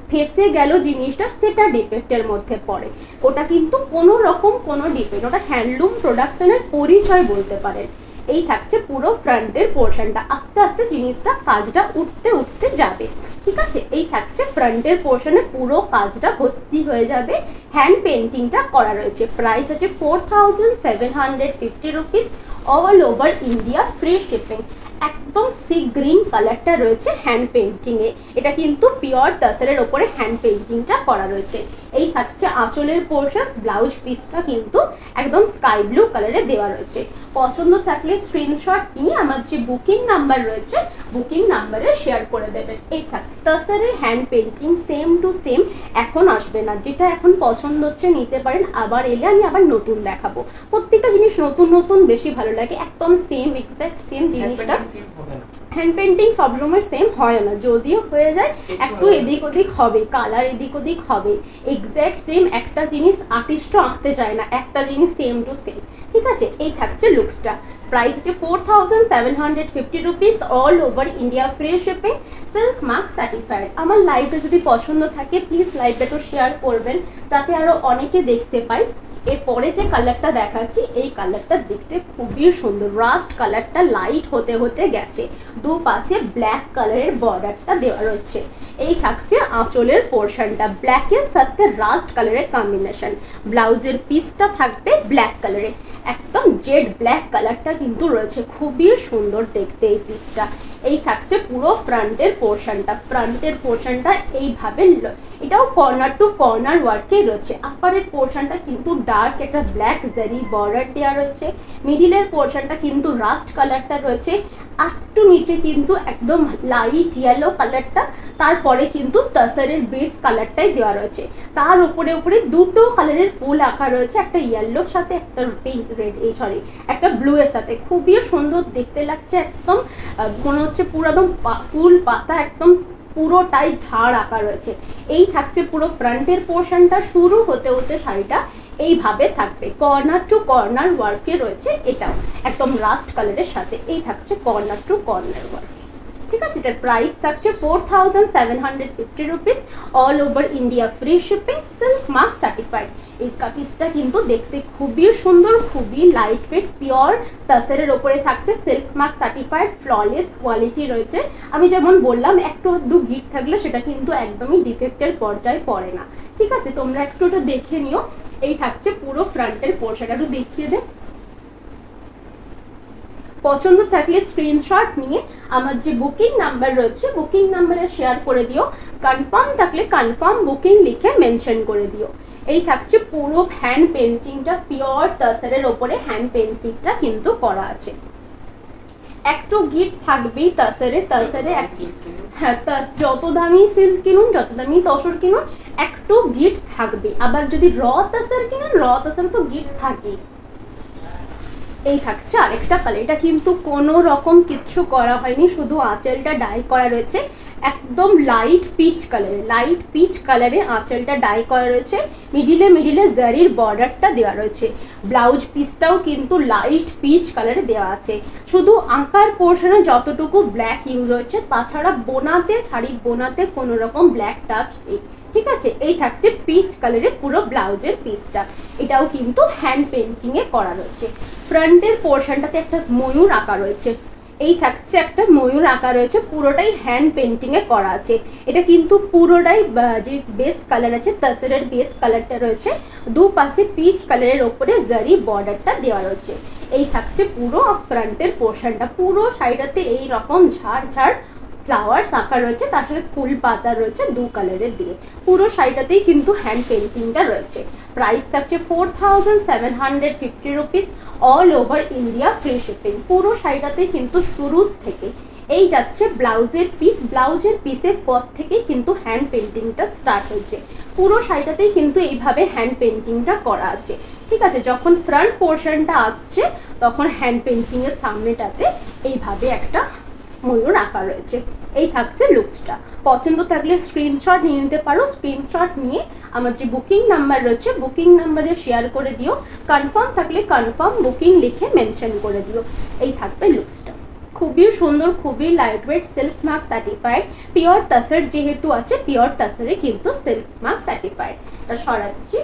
ফেসে গেল জিনিসটা, সেটা ডিফেক্টের মধ্যে পড়ে। ওটা কিন্তু কোনো রকম কোনো ডিফেক্ট, ওটা হ্যান্ডলুম প্রোডাকশনের পরিচয় বলতে পারেন। এই থাকছে পুরো ফ্রন্টের পোর্শনটা। আস্তে আস্তে জিনিসটা কাজটা উঠতে উঠতে যাবে, ঠিক আছে? এই থাকছে ফ্রন্টের পোর্শনে, পুরো কাজটা ভর্তি হয়ে যাবে। হ্যান্ড পেন্টিংটা করা রয়েছে। প্রাইস আছে 4750 rupees, all over India, free shipping. একদম সি গ্রিন কালারটা রয়েছে হ্যান্ড পেন্টিং এ। এটা কিন্তু পিওর তাসারের ওপরে হ্যান্ড পেন্টিংটা করা রয়েছে। এই থাকছে আঁচলের পোর্শন। ব্লাউজ পিসটা কিন্তু একদম স্কাই ব্লু কালারে দেওয়া রয়েছে। পছন্দ থাকলে স্ক্রিনশট নিয়ে আমার যে বুকিং নাম্বার রয়েছে, বুকিং নাম্বারে শেয়ার করে দেবেন। এই থাকছে তাসারের hand painting, same to same. এখন আসবে না, যেটা এখন পছন্দ হচ্ছে নিতে পারেন, আবার এলে আমি আবার নতুন দেখাবো। প্রত্যেকটা জিনিস নতুন নতুন বেশি ভালো লাগে, একদম সেম এক্সাক্ট সেম জিনিসটা। হ্যান্ড পেন্টিং সবসময় সেম হয় না, যদিও হয়ে যায় একটু এদিক ওদিক হবে, কালার এদিক ওদিক হবে। এক্সাক্ট সেম একটা জিনিস আর্টিস্টও আঁকতে চায় না, একটা জিনিস সেম টু সেম, ঠিক আছে? এই থাকছে লুকসটা। প্রাইস হচ্ছে 4750 rupees, all over India, free shipping, silk mark certified. আমার লাইভটা যদি পছন্দ থাকে, প্লিজ লাইভটা তো শেয়ার করবেন, যাতে আরো অনেকে দেখতে পায়। এরপরে যে কালারটা দেখাচ্ছি, এই কালারটা দেখতে খুবই সুন্দর। রাস্ট কালারটা লাইট হতে হতে গেছে, দুপাশে ব্ল্যাক কালারের বর্ডারটা দেওয়া রয়েছে। এই থাকছে আঁচলের পোর্শনটা, ব্ল্যাকের সাথে রাস্ট কালারের কম্বিনেশন। ব্লাউজের পিসটা থাকবে ব্ল্যাক কালারে, একদম জেড ব্ল্যাক কালারটা কিন্তু রয়েছে, খুবই সুন্দর দেখতে এই পিসটা। এই থাকছে পুরো ফ্রন্টের পোর্শনটা। ফ্রন্টের পোর্শনটা এইভাবে, এটাও কর্নার টু কর্নার ওয়ার্কে রয়েছে। আপারের পোর্শনটা কিন্তু ডার্ক একটা ব্ল্যাক জারি বর্ডার দেওয়া রয়েছে। মিডিলের পোর্শনটা কিন্তু রাস্ট কালারটা রয়েছে, একটু নিচে কিন্তু একদম লাইট ইয়েলো কালারটা, তারপরে কিন্তু তাসারের বেস কালারটাই দেওয়া রয়েছে। তার উপরে উপরে দুটো কালারের ফুল আঁকা রয়েছে, একটা ইয়েলোর সাথে, একটা পিঙ্ক রেড, একটা ব্লু এর সাথে। খুবই সুন্দর দেখতে লাগছে, একদম মনে হচ্ছে পুরো একদম ফুল পাতা, একদম পুরোটাই ঝাড় আঁকা রয়েছে। এই থাকছে পুরো ফ্রন্টের পোর্শনটা। শুরু হতে হতে শাড়িটা এইভাবে থাকবে, কর্নার টু কর্নার ওয়ার্কে রয়েছে, এটাও একদম রাস্ট কালারের সাথে। এই থাকছে কর্নার টু কর্নার ওয়ার্ক, ঠিক আছে? এটার প্রাইস থাকছে 4750 rupees, all over India, free shipping, silk mark certified. এই কাকিজটা কিন্তু দেখতে খুবই সুন্দর, খুবই লাইট ওয়েট, পিওর তাসারের ওপরে থাকছে, silk mark certified, flawless quality রয়েছে। আমি যেমন বললাম, একটু দু গিট থাকলে সেটা কিন্তু একদমই ডিফেক্টের পর্যায়ে পড়ে না, ঠিক আছে? তোমরা একটু ওটা দেখে নিও। এই থাকছে পুরো ফ্রন্টের পোর্শনটা, একটু দেখিয়ে দে। পছন্দ থাকলে স্ক্রিনশট নিয়ে আমার যে বুকিং নাম্বার রয়েছে, বুকিং নাম্বারে শেয়ার করে দিও। কনফার্ম থাকলে কনফার্ম বুকিং লিখে মেনশন করে দিও। এই থাকছে পুরো হ্যান্ড পেন্টিংটা, পিওর তাসারের ওপরে হ্যান্ড পেন্টিংটা কিন্তু করা আছে। একটু গিট থাকবেই তাসারে। হ্যাঁ, যত দামি সিল্ক কিনুন, যত দামি তসর কিনুন, একটু গিট থাকবে। আবার যদি র তাসার কিনুন, র তাসারে তো গিট থাকেই। এই থাকছে আরেকটা কালার, এটা কিন্তু কোনো রকম কিচ্ছু করা হয়নি, শুধু আঁচলটা ডাই করা রয়েছে। একদম লাইট পিচ কালারে আঁচলটা ডাই করা রয়েছে, মিডিলে জারির বর্ডারটা দেওয়া রয়েছে। ব্লাউজ পিসটাও কিন্তু লাইট পিচ কালারে দেওয়া আছে। শুধু আঁকার পোর্শনে যতটুকু ব্ল্যাক ইউজ হচ্ছে, তাছাড়া শাড়ি বোনাতে কোনো রকম ব্ল্যাক টাচ নেই। ঠিক আছে, এই থাকছে পিচ কালারের পুরো ব্লাউজের পিসটা। এটাও কিন্তু হ্যান্ড পেন্টিং এ করা রয়েছে। ফ্রন্টের পোর্শনটাতে একটা ময়ূর আঁকা রয়েছে, এই থাকছে একটা ময়ূর আঁকা রয়েছে, পুরোটাই হ্যান্ড পেন্টিং এ করা আছে। এটা কিন্তু পুরোটাই যে বেস কালার আছে তাসরের বেস কালারটা রয়েছে, দুপাশে পিচ কালারের ওপরে জারি বর্ডারটা দেওয়া রয়েছে। এই থাকছে পুরো ফ্রন্টের পোর্শনটা। পুরো শাড়িটাতে এই রকম ঝাড় ফ্লাওয়ার্স আঁকা রয়েছে, তার সাথে ফুল পাতা রয়েছে দু কালারের দিয়ে। পুরো শাড়িটাতেই কিন্তু হ্যান্ড পেন্টিংটা রয়েছে। প্রাইস থাকছে 4750 rupees, all over India free shipping. পুরো শাড়িটাতে কিন্তু শুরু থেকে এই যাচ্ছে ব্লাউজের পিসের পর থেকে কিন্তু হ্যান্ড পেন্টিংটা স্টার্ট হয়েছে। পুরো শাড়িটাতেই কিন্তু এইভাবে হ্যান্ড পেন্টিংটা করা আছে। ঠিক আছে, যখন ফ্রন্ট পোর্শনটা আসছে তখন হ্যান্ড পেন্টিং এর সামনেটাতে এইভাবে একটা ময়ূর আঁকা রয়েছে। এই থাকছে লুকসটা। পছন্দ থাকলে স্ক্রিনশট নিয়ে নিতে পারো। স্ক্রিনশট নিয়ে আমার যে বুকিং নাম্বার রয়েছে বুকিং নাম্বারে শেয়ার করে দিও। কনফার্ম থাকলে কনফার্ম বুকিং লিখে মেনশন করে দিও। এই থাকবে লুকসটা। খুবই সুন্দর, খুবই light weight, silk mark certified. Pure tussar যেহেতু আছে, পিওর তাসরে কিন্তু সিল্ক মার্ক সার্টিফাইড। তা সরাচ্ছি,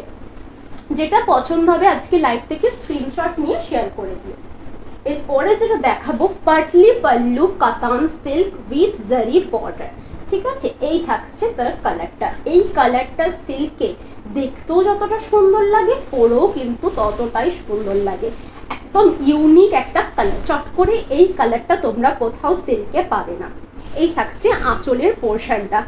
যেটা পছন্দ হবে আজকে লাইভ থেকে স্ক্রিনশট নিয়ে শেয়ার করে দিও। এরপরে যেটা দেখাবো পাটলি পাল্লু কাতান সিল্ক উইথ জারি বর্ডার। ঠিক আছে, এই থাকছে তার কালারটা। এই কালারটা সিল্কে দেখতেও যতটা সুন্দর লাগে, পরেও কিন্তু ততটাই সুন্দর লাগে। একদম ইউনিক একটা কালার, চট করে এই কালারটা তোমরা কোথাও সিল্কে পাবে না। এই থাকছে আঁচলের পোর্শনটা।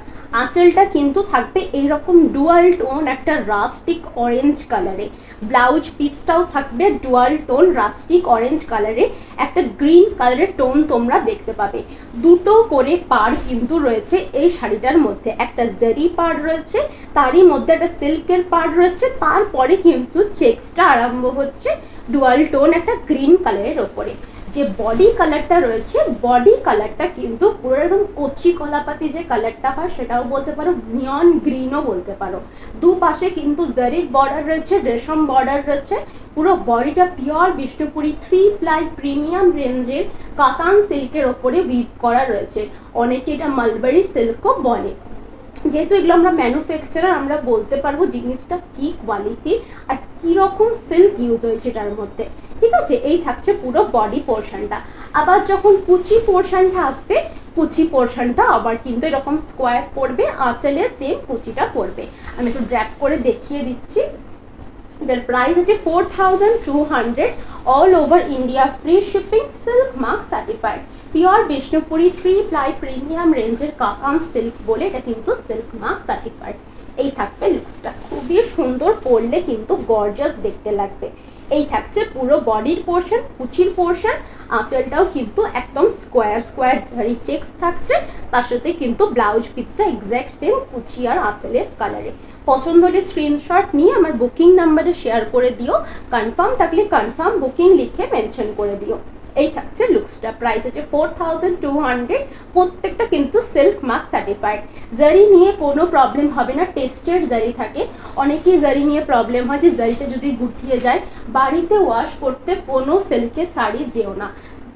আঁচলটা কিন্তু থাকবে এইরকম ডুয়াল টোন একটা রাস্টিক অরেঞ্জ কালারে। ব্লাউজ পিসটাও থাকবে ডুয়াল টোন রাস্টিক অরেঞ্জ কালারে, একটা গ্রিন কালারের টোন তোমরা দেখতে পাবে। দুটো করে পাড় কিন্তু রয়েছে এই শাড়িটার মধ্যে, একটা জারি পাড় রয়েছে, তারই মধ্যে একটা সিল্কের পাড় রয়েছে, তারপরে কিন্তু চেক্সটা আরম্ভ হচ্ছে ডুয়াল টোন একটা গ্রিন কালারের ওপরে। যে বডি কালারটা রয়েছে, বডি কালারটা কিন্তু পুরো একদম কচি কলাপাতি যে কালারটা হয় সেটাও বলতে পারো, নিয়ন গ্রিনও বলতে পারো। দুপাশে কিন্তু জারির বর্ডার রয়েছে, রেশম বর্ডার রয়েছে। পুরো বডিটা পিওর বিষ্ণুপুরি 3 প্লাই প্রিমিয়াম রেঞ্জের কাতান সিল্কের ওপরে উইভ করা রয়েছে। অনেকে এটা মালবারি সিল্কও বলে। যেহেতু এগুলো আমরা ম্যানুফ্যাকচারার, আমরা বলতে পারবো জিনিসটা কি কোয়ালিটি আর কি রকম সিল্ক ইউজ হয়েছে এটার মধ্যে। ঠিক আছে, এই থাকছে পুরো বডি পোর্শনটা। আবার যখন কুচি পোর্শনটা আসবে, কুচি পোর্শনটা আবার কিন্তু এরকম স্কোয়ার পড়বে, আঁচলে সেম কুচিটা পড়বে। আমি একটু ড্র্যাপ করে দেখিয়ে দিচ্ছি। এটার প্রাইস আছে 4200, all over India free shipping, silk mark certified. Pure Bishnupuri 3 ply premium রেঞ্জের কাতান সিল্ক বলে এটা কিন্তু সিল্ক মার্ক সার্টিফাইড। এই থাকবে লুকসটা, খুবই সুন্দর, পরলে কিন্তু গর্জাস দেখতে লাগবে। এই থাকছে পুরো বডির পোর্শন, কুচির পোর্শন। আঁচলটাও কিন্তু একদম স্কোয়ার জারি চেক্স থাকছে, তার সাথে কিন্তু ব্লাউজ পিসটা এক্স্যাক্ট সেম কুচি আর আঁচলের কালারে। পছন্দ হলে স্ক্রিনশট নিয়ে আমার বুকিং নাম্বারে শেয়ার করে দিও। কনফার্ম থাকলে কনফার্ম বুকিং লিখে মেনশন করে দিও। এই থাকছে লুকসটা। প্রাইস আছে 4200। প্রত্যেকটা কিন্তু সিল্ক মার্ক সার্টিফাইড। জারি নিয়ে কোনো প্রবলেম হবে না, টেস্টেড জারি থাকে। অনেকেই জারি নিয়ে প্রবলেম হয় যে জারিতে যদি গুটিয়ে যায়। বাড়িতে ওয়াশ করতে কোনো সিল্কের শাড়ি যেও না,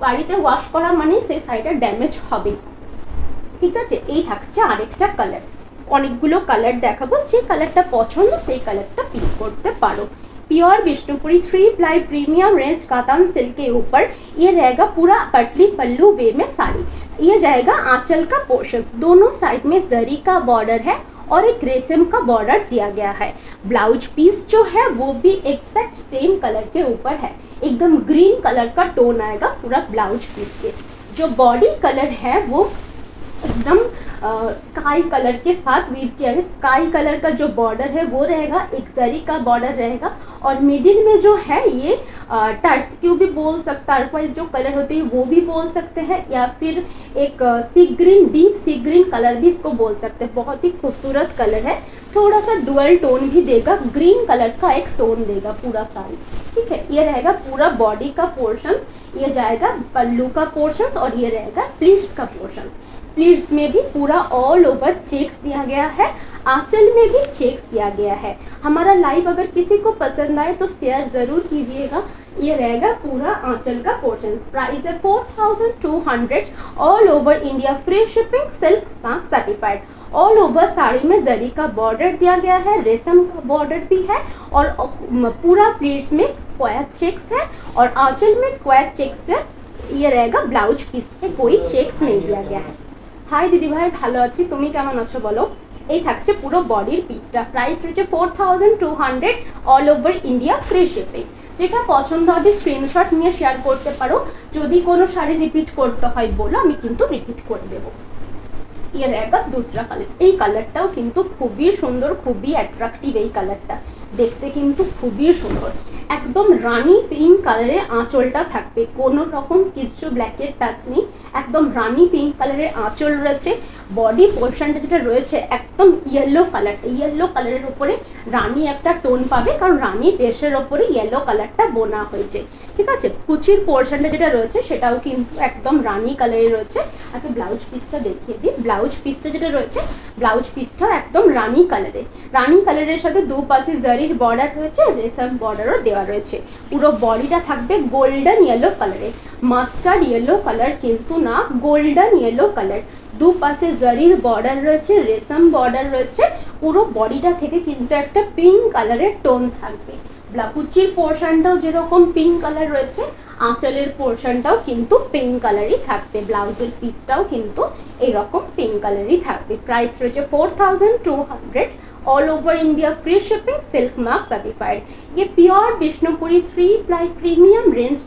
বাড়িতে ওয়াশ করা মানে সেই শাড়িটা ড্যামেজ হবেই। ঠিক আছে, এই থাকছে আরেকটা কালার। অনেকগুলো কালার দেখাবো, যে কালারটা পছন্দ সেই কালারটা পিক করতে পারো। Pure Bishnupuri 3 ply premium range katan silk के ऊपर ये रहेगा पूरा पटली पल्लू वे में साड़ी। ये जाएगा आंचल का पोर्शन, दोनों साइड में जरी का बॉर्डर है और एक रेशम का बॉर्डर दिया गया है। ब्लाउज पीस जो है वो भी एक्जैक्ट सेम कलर के ऊपर है, एकदम ग्रीन कलर का टोन आएगा पूरा ब्लाउज पीस के। जो बॉडी कलर है वो एकदम स्काई कलर के साथ वीव किया गया। स्काई कलर का जो बॉर्डर है वो रहेगा, एक जरी का बॉर्डर रहेगा और मिडिल में जो है ये टर्स क्यू भी बोल सकता है, अदरवाइज जो कलर होते हैं वो भी बोल सकते हैं, या फिर एक sea green, deep sea green colour भी इसको बोल सकते हैं। बहुत ही खूबसूरत कलर है, थोड़ा सा डुअल टोन भी देगा, ग्रीन कलर का एक टोन देगा पूरा साड़ी। ठीक है, ये रहेगा पूरा बॉडी का पोर्शन, ये जाएगा पल्लू का पोर्शन और ये रहेगा स्लीव्स का पोर्शन। प्लीट्स में भी पूरा ऑल ओवर चेक्स दिया गया है, आंचल में भी चेक्स दिया गया है। हमारा लाइव अगर किसी को पसंद आए तो शेयर जरूर कीजिएगा। ये रहेगा पूरा आंचल का पोर्शन। प्राइस है 4200, all over India, free shipping, silk mark certified. All over sari में जरी का बॉर्डर दिया गया है, रेशम का बॉर्डर भी है और पूरा प्लीट्स में स्क्वायर चेक्स है और आंचल में स्क्वायर चेक्स है। ये रहेगा ब्लाउज पीस पे कोई चेक्स नहीं दिया गया है। हाय दिदी भाई, ভালো আছি, তুমি কেমন আছো বলো। এই থাকছে পুরো বডির পিসটা। প্রাইস রয়েছে 4200, all over India, free shipping. যেটা পছন্দ হবে স্ক্রিনশট নিয়ে শেয়ার করতে পারো। যদি কোনো শাড়ি রিপিট করতে হয় বলো, আমি কিন্তু রিপিট করে দেবো। ये रहेगा दूसरा कलर। এই কালারটাও কিন্তু খুবই সুন্দর, খুবই অ্যাট্রাকটিভ। এই কালারটা দেখতে কিন্তু খুবই সুন্দর, একদম রানী পিঙ্ক কালারে আঁচলটা থাকবে, কোনো রকম কিছু ব্ল্যাকের টাচ নেই, একদম রানী পিঙ্ক কালারের আঁচল রয়েছে। বডি পোর্শনটা যেটা রয়েছে একদম ইয়েলো কালারটা, ইয়েলো কালারের উপরে রানী একটা টোন পাবে, কারণ রানী বেশের ওপরে ইয়েলো কালারটা বোনা হয়েছে। ঠিক আছে, কুচির পোর্শনটা যেটা রয়েছে সেটাও কিন্তু একদম রানী কালারের রয়েছে। আগে ব্লাউজ পিসটা দেখিয়ে দিই। ব্লাউজ পিসটা যেটা রয়েছে, ব্লাউজ পিসটাও একদম রানী কালারে, রানী কালারের সাথে দুপাশে জারির বর্ডার রয়েছে, রেশম বর্ডারও দেওয়া রয়েছে। পুরো বডিটা থাকবে গোল্ডেন ইয়েলো কালারে, মাস্টার্ড ইয়েলো কালার কিন্তু না, গোল্ডেন ইয়েলো কালার। দুপাশে জারির বর্ডার রয়েছে, রেশম বর্ডার রয়েছে। পুরো বডিটা থেকে কিন্তু একটা পিঙ্ক কালারের টোন থাকবে। কুচির পোর্শনটাও যেরকম পিঙ্ক কালার রয়েছে, আঁচলের পোর্শনটাও কিন্তু পিঙ্ক কালারই থাকবে। ব্লাউজের পিসটাও কিন্তু এরকম পিঙ্ক কালারই থাকবে। প্রাইস রয়েছে 4200, all over India, free shipping, silk mark certified. ये pure Bishnupuri 3 ply premium range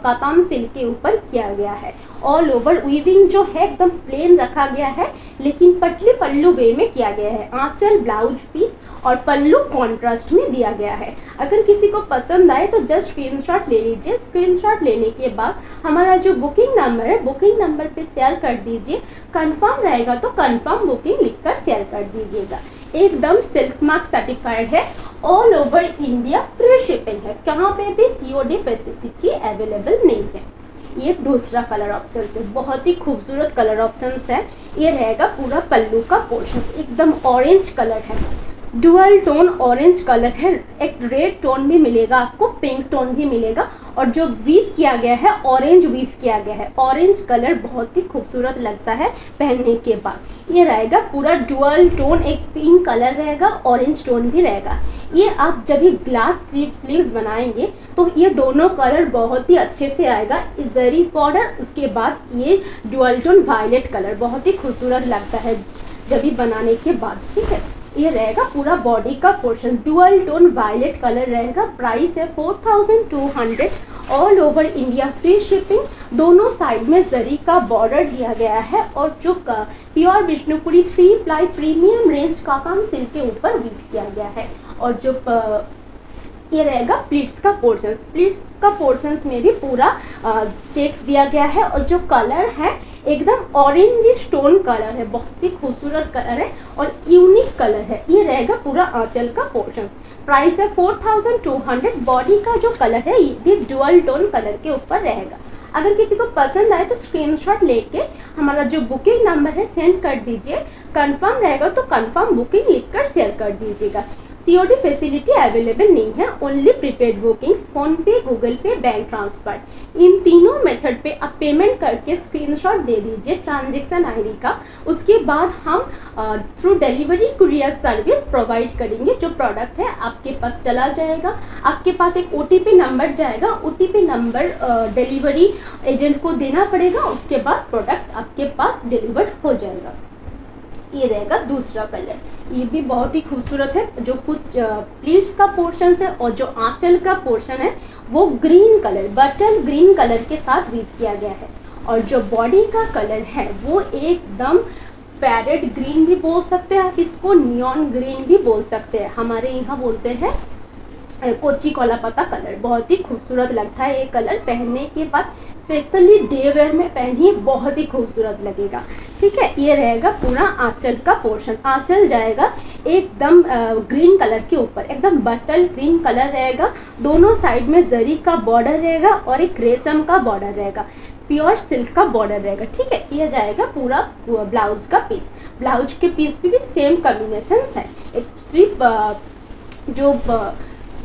katan silk के ऊपर किया गया है। ऑल ओवर वीविंग जो है एकदम प्लेन रखा गया है, लेकिन पतली पल्लू वे में किया गया है। आंचल, ब्लाउज पीस और पल्लू कॉन्ट्रास्ट में दिया गया है। अगर किसी को पसंद आए तो जस्ट स्क्रीनशॉट ले लीजिए। स्क्रीनशॉट लेने के बाद हमारा जो बुकिंग नंबर है, बुकिंग नंबर पे शेयर कर दीजिए। कंफर्म रहेगा तो कंफर्म बुकिंग लिखकर शेयर कर दीजिएगा। एकदम सिल्क मार्क सर्टिफाइड है, all over India, free shipping है, कहाँ पे भी सीओडी फैसिलिटी अवेलेबल नहीं है। ये दूसरा कलर ऑप्शन है, बहुत ही खूबसूरत कलर ऑप्शन है। ये रहेगा पूरा पल्लू का पोर्शन, एकदम ऑरेंज कलर है, डुअल टोन ऑरेंज कलर है। एक रेड टोन भी मिलेगा आपको, पिंक टोन भी मिलेगा, और जो वीव किया गया है ऑरेंज वीव किया गया है। ऑरेंज कलर बहुत ही खूबसूरत लगता है पहनने के बाद। ये रहेगा पूरा डुअल टोन, एक पिंक कलर रहेगा, ऑरेंज टोन भी रहेगा। ये आप जब भी ग्लास स्लीव्स बनाएंगे तो ये दोनों कलर बहुत ही अच्छे से आएगा। जरी बॉर्डर, उसके बाद ये डुअल टोन वायलेट कलर बहुत ही खूबसूरत लगता है जब भी बनाने के बाद। ठीक है, ये रहेगा पूरा बॉडी का portion, dual tone violet colour रहेगा। प्राइस है 4200, all over India, free shipping. दोनों साइड में जरी का बॉर्डर दिया गया है और जो pure Vishnupuri 3 ply premium range katan silk के ऊपर वीव किया गया है। और जो ये रहेगा प्लीट्स का पोर्शन, प्लीट्स का पोर्शन में भी पूरा चेक्स दिया गया है। और जो कलर है एकदम ऑरेंज स्टोन कलर है, बहुत ही खूबसूरत कलर है और यूनिक कलर है। ये रहेगा पूरा आंचल का पोर्शन। प्राइस है 4200। बॉडी का जो कलर है ये भी डुअल टोन कलर के ऊपर रहेगा। अगर किसी को पसंद आए तो स्क्रीनशॉट लेके हमारा जो बुकिंग नंबर है सेंड कर दीजिए। कंफर्म रहेगा तो कंफर्म बुकिंग लिखकर शेयर कर दीजिएगा। सीओडी फैसिलिटी अवेलेबल नहीं है, ओनली प्रीपेड बुकिंग्स, फोन पे, गूगल पे, बैंक ट्रांसफर। इन तीनों मेथड पे आप पेमेंट करके स्क्रीनशॉट दे दीजिए ट्रांजैक्शन आईडी का। उसके बाद हम through delivery courier service provide करेंगे। जो प्रोडक्ट है आपके पास चला जाएगा, आपके पास एक ओटीपी नंबर जाएगा, ओटीपी नंबर डिलीवरी एजेंट को देना पड़ेगा, उसके बाद प्रोडक्ट आपके पास डिलीवर्ड हो जाएगा। ये रहेगा दूसरा कलर, ये भी बहुत ही खूबसूरत है। जो कुछ प्लीट्स का पोर्शन है और जो आंचल का पोर्शन है वो ग्रीन कलर, बटल ग्रीन कलर के साथ वीव किया गया है। और जो बॉडी का कलर है वो एकदम पैरेट ग्रीन भी बोल सकते हैं आप इसको, नियॉन ग्रीन भी बोल सकते हैं, हमारे यहाँ बोलते हैं कोची कोला पता कलर। बहुत ही खूबसूरत लगता है ये कलर, पहनने के बाद स्पेशली डे वेयर में पहनिए, बहुत ही खूबसूरत लगेगा। ठीक है, ये रहेगा पूरा आंचल का पोर्शन। आंचल जाएगा एकदम ग्रीन कलर के ऊपर, एकदम बटल ग्रीन कलर रहेगा। दोनों साइड में जरी का बॉर्डर रहेगा और एक रेशम का बॉर्डर रहेगा। प्योर सिल्क का बॉर्डर रहेगा। ठीक है, ये जाएगा पूरा ब्लाउज का पीस। ब्लाउज के पीस पे भी सेम कॉम्बिनेशन है, एक सिर्फ जो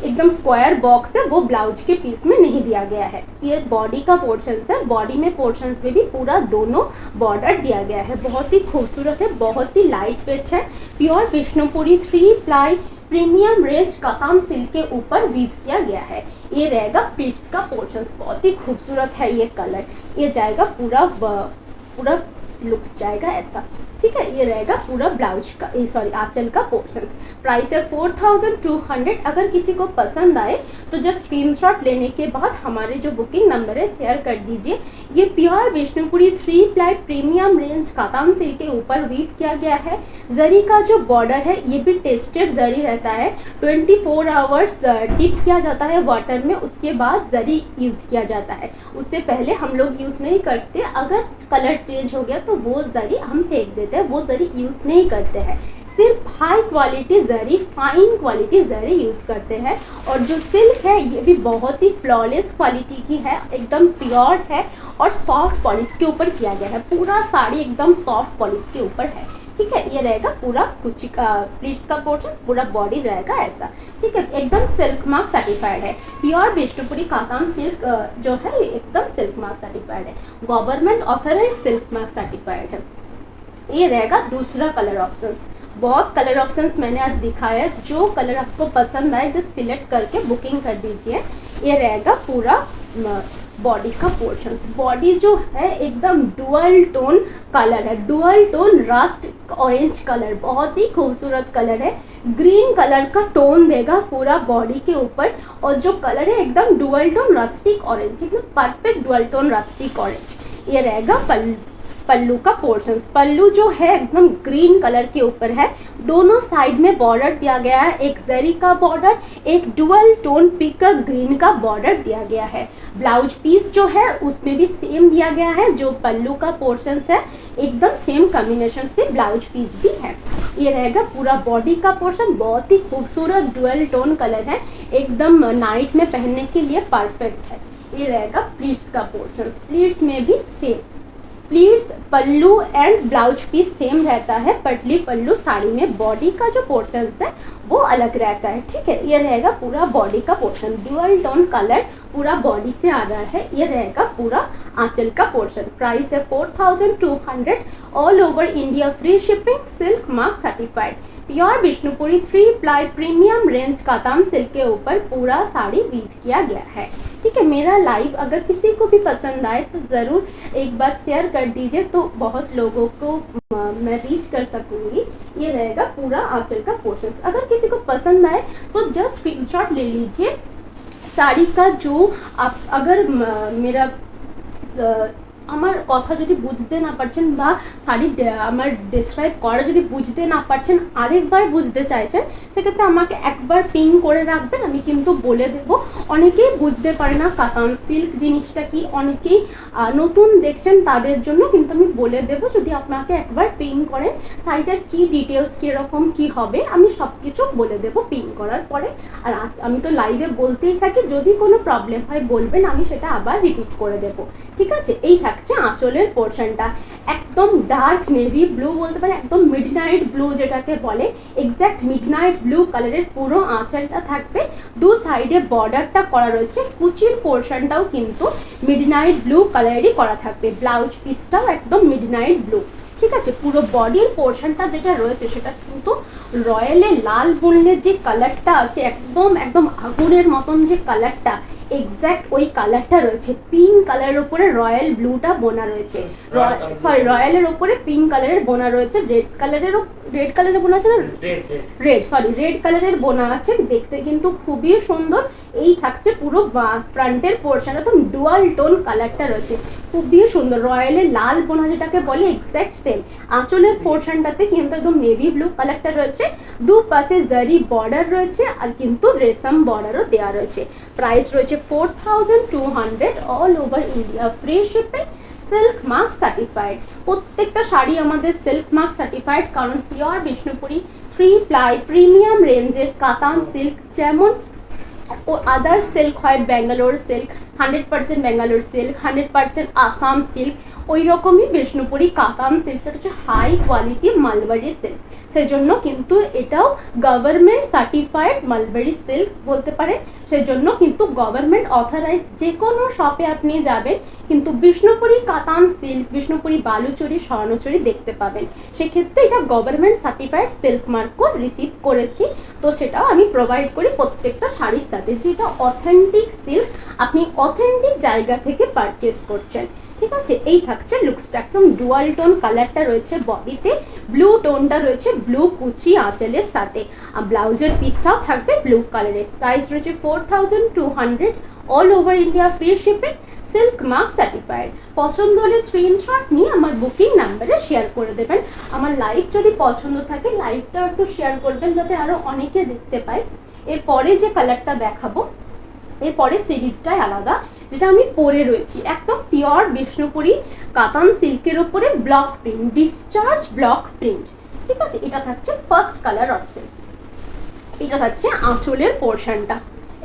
एकदम स्क्वायर बॉक्स है वो ब्लाउज के पीस में नहीं दिया गया है। ये बॉडी का पोर्शन है, बॉडी में पोर्शन में भी पूरा दोनों बॉर्डर दिया गया है। बहुत ही खूबसूरत है, बहुत ही लाइट वेट है। Pure Vishnupuri 3 ply premium range katan silk के ऊपर वीव किया गया है। ये रहेगा प्लीट्स का पोर्शन, बहुत ही खूबसूरत है ये कलर। ये जाएगा पूरा लुक्स जाएगा ऐसा। ठीक है, ये रहेगा पूरा ब्लाउज का सॉरी आंचल का पोर्शन। प्राइस है 4200। अगर किसी को पसंद आए तो जस्ट स्क्रीनशॉट लेने के बाद हमारे जो बुकिंग नंबर है शेयर कर दीजिए। ये pure Vishnupuri 3 ply premium range katan silk के ऊपर वीव किया गया है। जरी का जो बॉर्डर है ये भी टेस्टेड जरी रहता है। 24 आवर्स डिप किया जाता है वाटर में, उसके बाद जरी यूज किया जाता है। उससे पहले हम लोग यूज नहीं करते। अगर कलर चेंज हो गया तो वो जरी हम फेंक देते हैं, वो जरी यूज नहीं करते हैं। सिर्फ हाई क्वालिटी जरी, फाइन क्वालिटी जरी यूज करते हैं। और जो सिल्क है ये भी बहुत ही फ्लॉलेस क्वालिटी की है, एकदम प्योर है और सॉफ्ट पॉलिश के ऊपर किया गया है। पूरा साड़ी एकदम सॉफ्ट पॉलिश के ऊपर है। ठीक है, ये रहेगा पूरा कुछ प्लीट्स का पोर्शन, पूरा बॉडी जाएगा ऐसा। ठीक है, एकदम सिल्क मार्क सर्टिफाइड है। प्योर विष्णुपुरी कातान सिल्क जो है एकदम सिल्क मार्क सर्टिफाइड है, government authorise silk mark certified है। ये रहेगा दूसरा कलर ऑप्शंस। बहुत कलर ऑप्शंस मैंने आज दिखाया है, जो कलर आपको पसंद आए जस्ट सिलेक्ट करके बुकिंग कर दीजिए। ये रहेगा पूरा बॉडी का पोर्शन। बॉडी जो है एकदम डुअल टोन कलर है, dual tone rust orange colour, बहुत ही खूबसूरत कलर है। ग्रीन कलर का टोन देगा पूरा बॉडी के ऊपर और जो कलर है एकदम डुअल टोन रस्टिक ऑरेंज, एकदम perfect dual tone rustic orange. ये रहेगा पल्लू का पोर्शन। पल्लू जो है एकदम ग्रीन कलर के ऊपर है, दोनों साइड में बॉर्डर दिया गया है, एक जरी का बॉर्डर, एक डुअल टोन पीकॉक ग्रीन का बॉर्डर दिया गया है। ब्लाउज पीस जो है उसमें भी सेम दिया गया है, जो पल्लू का पोर्शन है एकदम सेम कॉम्बिनेशन पे ब्लाउज पीस भी है। ये रहेगा पूरा बॉडी का पोर्शन, बहुत ही खूबसूरत डुअल टोन कलर है, एकदम नाइट में पहनने के लिए परफेक्ट है। ये रहेगा प्लीट्स का पोर्शन। प्लीट्स में भी same pleats, pallu and blouse piece same रहता है, पटली पल्लू साड़ी में बॉडी का जो पोर्शन है वो अलग रहता है। ठीक है, ये रहेगा पूरा बॉडी का पोर्शन, डुअल टोन कलर पूरा बॉडी से आ रहा है। ये रहेगा पूरा आंचल का पोर्शन। प्राइस है 4200, all over India free shipping, silk mark certified. Pure Vishnupuri 3 ply premium range katan silk के ऊपर पूरा साड़ी वीव किया गया है। ठीक है, मेरा लाइव अगर किसी को भी पसंद आए तो ज़रूर एक बार शेयर कर दीजिए, तो बहुत लोगों को मैं रीच कर सकूंगी। ये रहेगा पूरा आंचल का पोर्शन। अगर किसी को पसंद आए तो जस्ट स्क्रीनशॉट ले लीजिए শাড়ি কা जो आप अगर मेरा আমার কথা যদি বুঝতে না পারছেন বা শাড়ি আমার ডেসক্রাইব করা যদি বুঝতে না পারছেন, আরেকবার বুঝতে চাইছেন, সেক্ষেত্রে আমাকে একবার পিং করে রাখবেন, আমি কিন্তু বলে দেব। অনেকেই বুঝতে পারে না কাতান সিল্ক জিনিসটা কি, অনেকেই নতুন দেখছেন তাদের জন্য কিন্তু আমি বলে দেব। যদি আপনাকে একবার পিং করেন শাড়িটার কি ডিটেলস কীরকম কি হবে আমি সব কিছু বলে দেব পিং করার পরে। আর আমি তো লাইভে বলতেই থাকি, যদি কোনো প্রবলেম হয় বলবেন, আমি সেটা আবার রিপিট করে দেব। ঠিক আছে, এই থাকছে আঁচলের পোর্শনটা। একদম ডার্ক নেভি ব্লু বলতে পারে, একদম মিডনাইট ব্লু যেটাকে বলে, এক্স্যাক্ট মিডনাইট ব্লু কালারের পুরো আঁচলটা থাকবে। দু সাইডে বর্ডারটা করা রয়েছে, কুচির পোর্শনটাও কিন্তু মিডনাইট ব্লু কালারেরই করা থাকবে। ব্লাউজ পিসটাও একদম মিডনাইট ব্লু। ঠিক আছে, পুরো বডির পোর্শনটা যেটা রয়েছে সেটা কিন্তু রয়্যালে লাল বললে যে কালারটা আছে, একদম একদম আগুনের মতন যে কালারটা, এক্স্যাক্ট ওই কালারটা রয়েছে। পিঙ্ক কালারের উপরে রয়্যাল ব্লুটা বোনা রয়েছে, সরি রয়্যালের উপরে পিঙ্ক কালারের বোনা রয়েছে, রেড কালারের বোনা আছে না, রেড কালারের বোনা আছে, দেখতে কিন্তু খুবই সুন্দর। এই থাকছে পুরো ফ্রন্টের পোর্শন, একদম ডুয়াল টোন কালারটা রয়েছে, খুবই সুন্দর। রয়্যালের লাল বোনা যেটাকে বলে এক্স্যাক্ট সেম। আঁচলের পোর্শনটাতে কিন্তু একদম নেভি ব্লু কালারটা রয়েছে, দু পাশে জারি বর্ডার রয়েছে আর কিন্তু রেশম বর্ডারও দেওয়া রয়েছে। প্রাইস রয়েছে 4200, all over India free shipping, silk mark certified. প্রত্যেকটা শাড়ি আমাদের সিল্ক মার্ক সার্টিফাইড, কারণ পিওর বিষ্ণুপুরি 3 প্লাই প্রিমিয়াম রেঞ্জের কাতান সিল্ক যেমন ও আদার সিল্ক হয় Bangalore silk, 100% Bangalore silk, 100% Assam silk, ওই রকমই বিষ্ণুপুরি কাতান সিল্কটা হচ্ছে হাই কোয়ালিটি মালবারি সিল্ক, সেই জন্য কিন্তু এটাও গভর্নমেন্ট সার্টিফাইড মালবারি সিল্ক বলতে পারে। সেই জন্য কিন্তু গভর্নমেন্ট অথরাইজ যে কোনো শপে আপনি যাবেন কিন্তু বিষ্ণুপুরি কাতান সিল্ক, বিষ্ণুপুরি বালুচরি, স্বর্ণচরি দেখতে পাবেন। সেক্ষেত্রে এটা গভর্নমেন্ট সার্টিফাইড সিল্ক মার্কও রিসিভ করেছি, তো সেটাও আমি প্রোভাইড করি প্রত্যেকটা শাড়ির সাথে, যেটা অথেন্টিক সিল্ক, আপনি অথেন্টিক জায়গা থেকে পারচেস করছেন। ঠিক আছে, এই থাকছে লুকসটা, একদম ডুয়াল টোন কালারটা রয়েছে বডিতে, ব্লু টোনটা রয়েছে ব্লু কুচি আঁচলের সাথে, আর ব্লাউজের পিসটাও থাকবে ব্লু কালারের। প্রাইস রয়েছে 4200, all over India free shipping, silk mark certified. পছন্দ হলে স্ক্রিনশট নিয়ে আমার বুকিং নাম্বারে শেয়ার করে দেবেন। আমার লাইভ যদি পছন্দ থাকে লাইভটাও একটু শেয়ার করবেন যাতে আরো অনেকে দেখতে পায়। এরপরে যে কালারটা দেখাবো, এরপরে সিরিজটাই আলাদা, যেটা আমি পরে রয়েছি, একদম পিওর বিষ্ণুপুরি কাতান সিল্কের উপরে block print, discharge block print. ঠিক আছে, এটা থাকছে ফার্স্ট কালার অপশন। এটা থাকছে আঁচলের পোর্শনটা,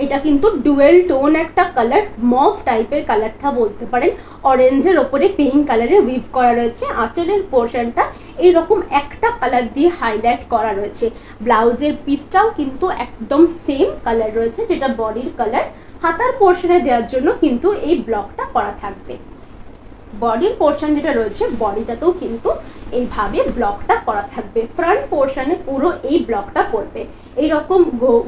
এটা কিন্তু ডুয়েল টোন একটা কালার, মভ টাইপের কালারটা বলতে পারেন, অরেঞ্জের ওপরে পিঙ্ক কালারে উইভ করা রয়েছে। আঁচলের পোর্শনটা এইরকম একটা কালার দিয়ে হাইলাইট করা রয়েছে। ব্লাউজের পিসটাও কিন্তু একদম সেম কালার রয়েছে, যেটা বডির কালার। হাতার পোর্শনে দেওয়ার জন্য কিন্তু এই ব্লকটা করা থাকবে। বডির পোর্শন যেটা রয়েছে, বডিটাতেও কিন্তু এইভাবে ব্লকটা করা থাকবে। ফ্রন্ট পোর্শনে পুরো এই ব্লকটা পড়বে, এইরকম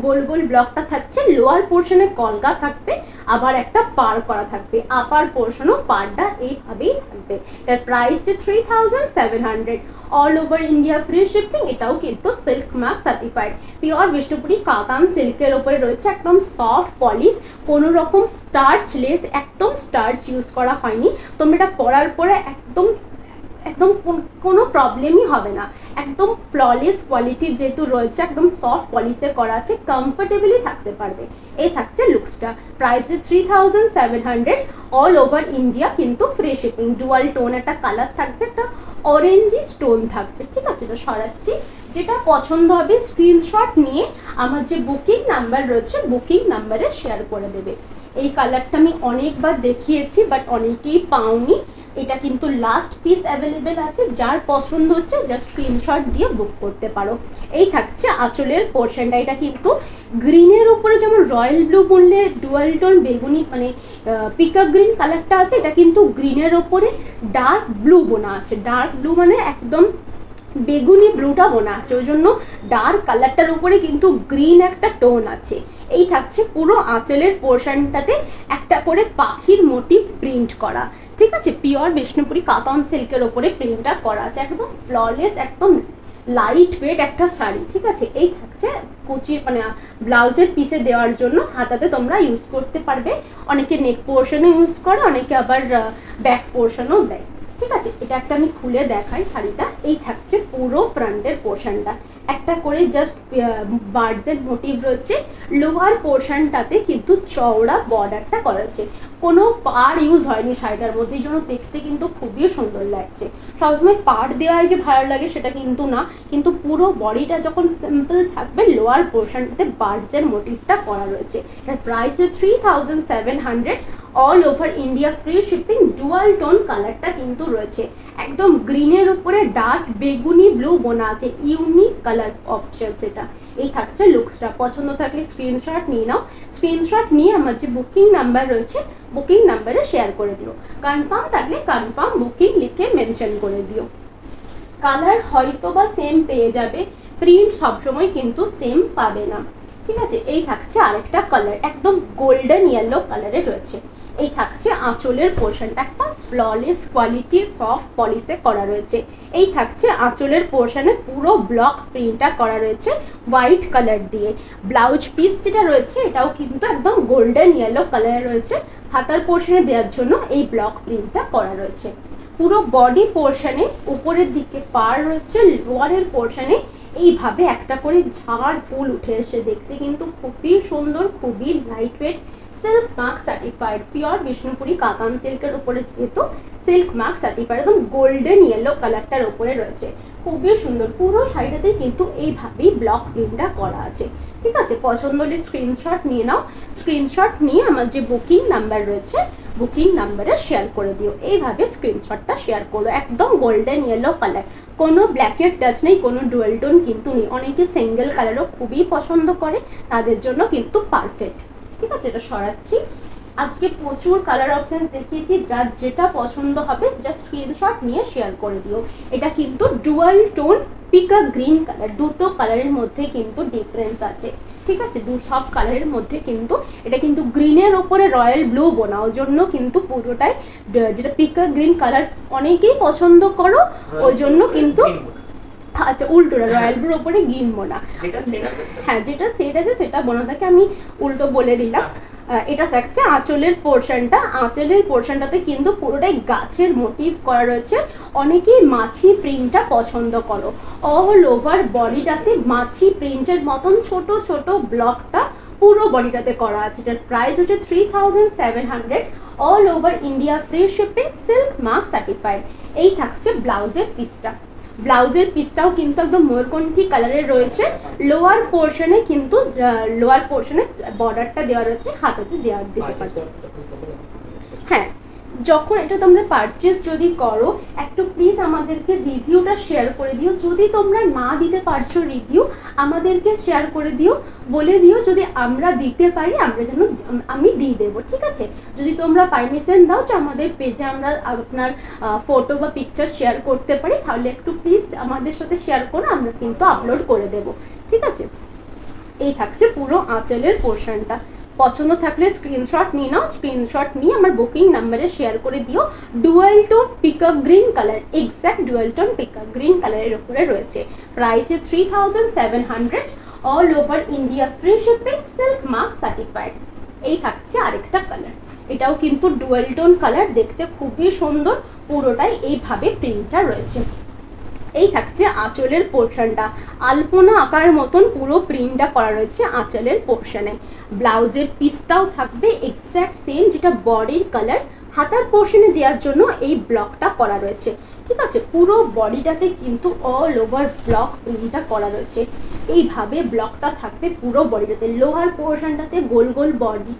গোল গোল ব্লকটা থাকছে। লোয়ার পোর্শনে কলকা থাকবে, আবার একটা পার করা থাকবে। আপার পোর্শনও পারটা এইভাবেই থাকবে। এর price 3700, all over India free shipping. এটাও কিন্তু silk mark certified, pure Bishnupuri কাতান সিল্কের উপরে রয়েছে, একদম সফট পলিশ, কোনো রকম স্টার্চ লেস, একদম স্টার্চ ইউজ করা হয়নি। তোমরা এটা পরার পরে একদম একদম কোনো প্রবলেমই হবে না, একদম ফ্ললেস কোয়ালিটির যেহেতু রয়েছে, একদম সফট পলিশে করা আছে, কমফোর্টেবলি থাকতে পারবে। এই থাকছে লুকসটা, প্রাইস 3700, অল ওভার ইন্ডিয়া কিন্তু ফ্রি শিপিং। ডুয়াল টোন একটা কালার থাকবে, একটা অরেঞ্জি স্টোন থাকবে। ঠিক আছে, এটা সরাচ্ছি, যেটা পছন্দ হবে স্ক্রিনশট নিয়ে আমার যে বুকিং নাম্বার রয়েছে বুকিং নাম্বারে শেয়ার করে দেবে। এই কালারটা আমি অনেকবার দেখিয়েছি বাট অনেকেই পাওনি, এটা কিন্তু লাস্ট পিস অ্যাভেলেবেল আছে, যার পছন্দ হচ্ছে জাস্ট স্ক্রিনশট দিয়ে বুক করতে পারো। এই থাকছে আঁচলের পোর্শনটা, এটা কিন্তু গ্রিনের উপরে যেমন রয়্যাল ব্লু বললে ডুয়াল টোন বেগুনি মানে পিকক গ্রিন কালারটা আছে, এটা কিন্তু গ্রিনের ওপরে ডার্ক ব্লু বোনা আছে। ডার্ক ব্লু মানে একদম বেগুনি ব্লুটা বোনা আছে, ওই জন্য ডার্ক কালারটার উপরে কিন্তু গ্রিন একটা টোন আছে। এই থাকছে পুরো আঁচলের পোর্শনটাতে একটা করে পাখির মোটিভ প্রিন্ট করা। ঠিক আছে, পিওর বিষ্ণুপুরি কাতান সিল্কের ওপরে প্রিন্টটা করা আছে, একদম ফ্ললেস, একদম লাইট ওয়েট একটা শাড়ি। ঠিক আছে, এই থাকছে কুচি মানে ব্লাউজের পিসে দেওয়ার জন্য, হাতাতে তোমরা ইউজ করতে পারবে। অনেকে নেক পোর্শনও ইউজ করে, অনেকে আবার ব্যাক পোর্শনও দেয়। ঠিক আছে, এটা একটা আমি খুলে দেখাই শাড়িটা। এই থাকছে পুরো ফ্রন্টের পোর্শনটা, একটা করে জাস্ট বার্ডসের মোটিভ রয়েছে। লোয়ার পোর্শনটাতে কিন্তু চওড়া বর্ডারটা করা আছে, কোনো পাড় ইউজ হয়নি শাড়িটার মধ্যে, এই জন্য দেখতে কিন্তু খুবই সুন্দর লাগছে। সবসময় পাড় দেওয়াই যে ভালো লাগে সেটা কিন্তু না, কিন্তু পুরো বডিটা যখন সিম্পল থাকবে লোয়ার পোর্শনটাতে বার্ডসের মোটিভটা করা রয়েছে। এর price 3700, all over India free shipping. Dual tone কালারটা কিন্তু রয়েছে, একদম গ্রিনের উপরে ডার্ক বেগুনি ব্লু বোনা আছে, ইউনিক কালার অপশন এটা। এই থাকছে লুকসটা, পছন্দ থাকলে স্ক্রিনশট নিয়ে নাও। স্ক্রিনশট নিয়ে আমার যে বুকিং নাম্বার রয়েছে বুকিং নাম্বারে শেয়ার করে দিও। কনফার্ম থাকলে কনফার্ম বুকিং লিখে মেনশন করে দিও। কালার হয়তো বা সেম পেয়ে যাবে, প্রিন্ট সবসময় কিন্তু সেম পাবে না। ঠিক আছে, এই থাকছে আরেকটা কালার, একদম গোল্ডেন ইয়েলো কালারে রয়েছে। এই থাকছে আঁচলের পোর্শনটা, একটা ফ্ললেস কোয়ালিটি সফট পলিশে করা রয়েছে। এই থাকছে আঁচলের পোর্শনে পুরো ব্লক প্রিন্টটা করা রয়েছে হোয়াইট কালার দিয়ে। ব্লাউজ পিস যেটা রয়েছে এটাও কিন্তু একদম গোল্ডেন ইয়েলো কালারে রয়েছে। হাতার পোর্শনে দেওয়ার জন্য এই ব্লক প্রিন্টটা করা রয়েছে। পুরো বডি পোর্শনে উপরের দিকে পার রয়েছে, লোয়ারের পোর্শনে এইভাবে একটা করে ঝাড় ফুল উঠে এসে দেখতে কিন্তু খুবই সুন্দর, খুবই light weight silk mark certified pure Bishnupuri কাতান সিল্কের উপরে, যেহেতু সিল্ক মার্ক সার্টিফাইড একদম গোল্ডেন ইয়েলো কালারটার উপরে রয়েছে, খুবই সুন্দর। পুরো শাড়িটাতেই কিন্তু এইভাবেই ব্লক প্রিন্টটা করা আছে। ঠিক আছে, পছন্দ হলে স্ক্রিনশট নিয়ে নাও, স্ক্রিনশট নিয়ে আমার যে বুকিং নাম্বার রয়েছে বুকিং নাম্বারে শেয়ার করে দিও। এইভাবে স্ক্রিনশটটা শেয়ার করো, একদম গোল্ডেন ইয়েলো কালার, কোনো ব্ল্যাকের টাচ নেই, কোনো ডুয়েল টোন কিন্তু নেই। অনেকে সিঙ্গেল কালারও খুবই পছন্দ করে, তাদের জন্য কিন্তু পারফেক্ট। ঠিক আছে, এটা সরাচ্ছি। আজকে প্রচুর কালার অপশন দেখিয়েছি, যার যেটা পছন্দ হবে জাস্ট স্ক্রিনশট নিয়ে শেয়ার করে দিও। এটা কিন্তু dual tone Pika green colour, দুটো কালারের মধ্যে কিন্তু ডিফারেন্স আছে। ঠিক আছে, সব কালারের মধ্যে কিন্তু এটা কিন্তু গ্রিনের ওপরে রয়্যাল ব্লু বোনা, ওই জন্য কিন্তু পুরোটাই যেটা পিকা গ্রিন কালার অনেকেই পছন্দ করো, ওই জন্য কিন্তু আচ্ছা উল্টোটা রয়্যাল ব্লুর ওপরে গ্রিন বোনা। হ্যাঁ, যেটা সেট আছে সেটা বোনা থাকে, আমি উল্টো বলে দিলাম। এটা থাকছে আঁচলের পোর্শনটা, আঁচলের পোর্শনটাতে কিন্তু পুরোটাই গাছের মোটিভ করা রয়েছে। অনেকেই মাছি প্রিন্টটা পছন্দ করো, অল ওভার বডিটাতে মাছি প্রিন্টের মতন ছোট ছোট ব্লকটা পুরো বডিটাতে করা আছে। এটার প্রাইস হচ্ছে 3700, all over India free shipping, silk mark certified. এই থাকছে ব্লাউজের পিসটা, ব্লাউজের পিসটাও কিন্তু একদম ময়ূরকণ্ঠী কালারের রয়েছে। লোয়ার পোর্শনে কিন্তু লোয়ার পোর্শনে বর্ডারটা দেওয়া রয়েছে, হাতাতে দেওয়া দিতে পারবে। হ্যাঁ, যখন এটা তোমরা পারচেজ যদি করো একটু প্লিজ আমাদেরকে রিভিউটা শেয়ার করে দিও। যদি তোমরা না দিতে পারছো রিভিউ, আমাদেরকে শেয়ার করে দিও, বলে দিও যদি আমরা দিতে পারি আমরা যেন আমি দিয়ে দেবো। ঠিক আছে, যদি তোমরা পারমিশন দাও যে আমাদের পেজে আমরা আপনার ফটো বা পিকচার শেয়ার করতে পারি, তাহলে একটু প্লিজ আমাদের সাথে শেয়ার করো, আমরা কিন্তু আপলোড করে দেবো। ঠিক আছে, এই থাকছে পুরো আঁচলের পোর্শনটা। পছন্দ থাকলে স্ক্রিনশট নিয়ে নাও, স্ক্রিনশট নিয়ে আমার বুকিং নাম্বারে শেয়ার করে দিও। Dual tone peacock green colour, exact dual tone peacock green কালারের উপরে রয়েছে। Price 3700, all over India free shipping, silk mark certified. এই থাকছে আরেকটা কালার, এটাও কিন্তু ডুয়াল টোন কালার, দেখতে খুবই সুন্দর, পুরোটাই এইভাবে প্রিন্টটা রয়েছে। এই থাকছে আঁচলের পোর্শনটা, আলপনা আঁকার মতন পুরো প্রিন্টটা করা রয়েছে আঁচলের পোর্শনে। ব্লাউজের পিসটাও থাকবে এক্স্যাক্ট সেম, যেটা বডির কালার, হাতার পোর্শনে দেওয়ার জন্য এই ব্লকটা করা রয়েছে। ঠিক আছে, পুরো বডিটাতে কিন্তু অল ওভার ব্লক প্রিন্টটা করা রয়েছে। এইভাবে ব্লকটা থাকবে পুরো বডিটাতে, লোয়ার পোর্শনটাতে গোল গোল বডি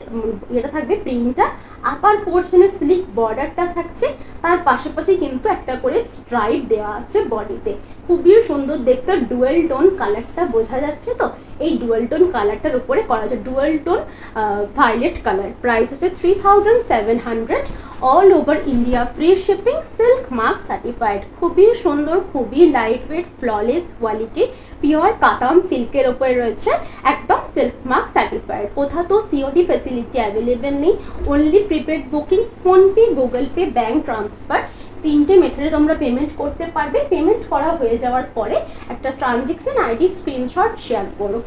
এটা থাকবে প্রিন্টটা, আপার পোর্শনে স্লিক বর্ডারটা থাকছে, তার পাশাপাশি কিন্তু একটা করে স্ট্রাইপ দেওয়া আছে বডিতে। খুবই সুন্দর দেখতে, ডুয়েল টোন কালারটা বোঝা যাচ্ছে তো, এই ডুয়েল টোন কালারটার উপরে করা আছে, dual tone violet colour. Price হচ্ছে 3700, all over India free shipping, silk mark certified. খুবই সুন্দর, খুবই light weight, flawless quality, pure katan সিল্কের উপরে রয়েছে, একদম সিল্ক মার্ক সার্টিফাইড। কোথাও তো সিওডি ফেসিলিটি অ্যাভেলেবেল নেই, only prepaid booking, PhonePe, Google pay, bank transfer, তিনটে মেথডে তোমরা পেমেন্ট করতে পারবে। পেমেন্ট করা হয়ে যাওয়ার পরে একটা ট্রানজেকশন আইডি স্ক্রিনশট শেয়ার করো,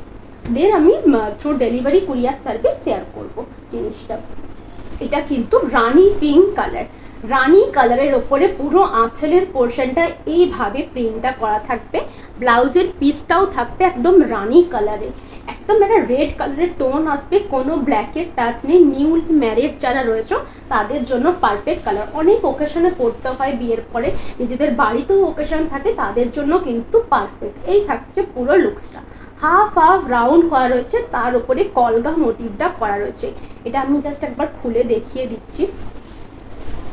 দেন আমি through delivery courier service share করব জিনিসটা। এটা কিন্তু রানী পিঙ্ক কালার, রানী কালারের ওপরে পুরো আঁচলের পোর্শনটা এইভাবে প্রিন্টটা করা থাকবে। ব্লাউজের পিসটাও থাকবে একদম রানী কালারে, একদম একটা রেড কালারের টোন আসবে, কোনো ব্ল্যাকের টাচ নেই। নিউ ম্যারেড যারা রয়েছে তাদের জন্য পারফেক্ট কালার, অনেক ওকেশনে পড়তে হয় বিয়ের পরে, নিজেদের বাড়িতেও ওকেশন থাকে, তাদের জন্য কিন্তু পারফেক্ট। এই থাকছে পুরো লুকসটা, হাফ হাফ রাউন্ড করা রয়েছে, তার উপরে কলগা মোটিভটা করা রয়েছে। এটা আমি জাস্ট একবার খুলে দেখিয়ে দিচ্ছি।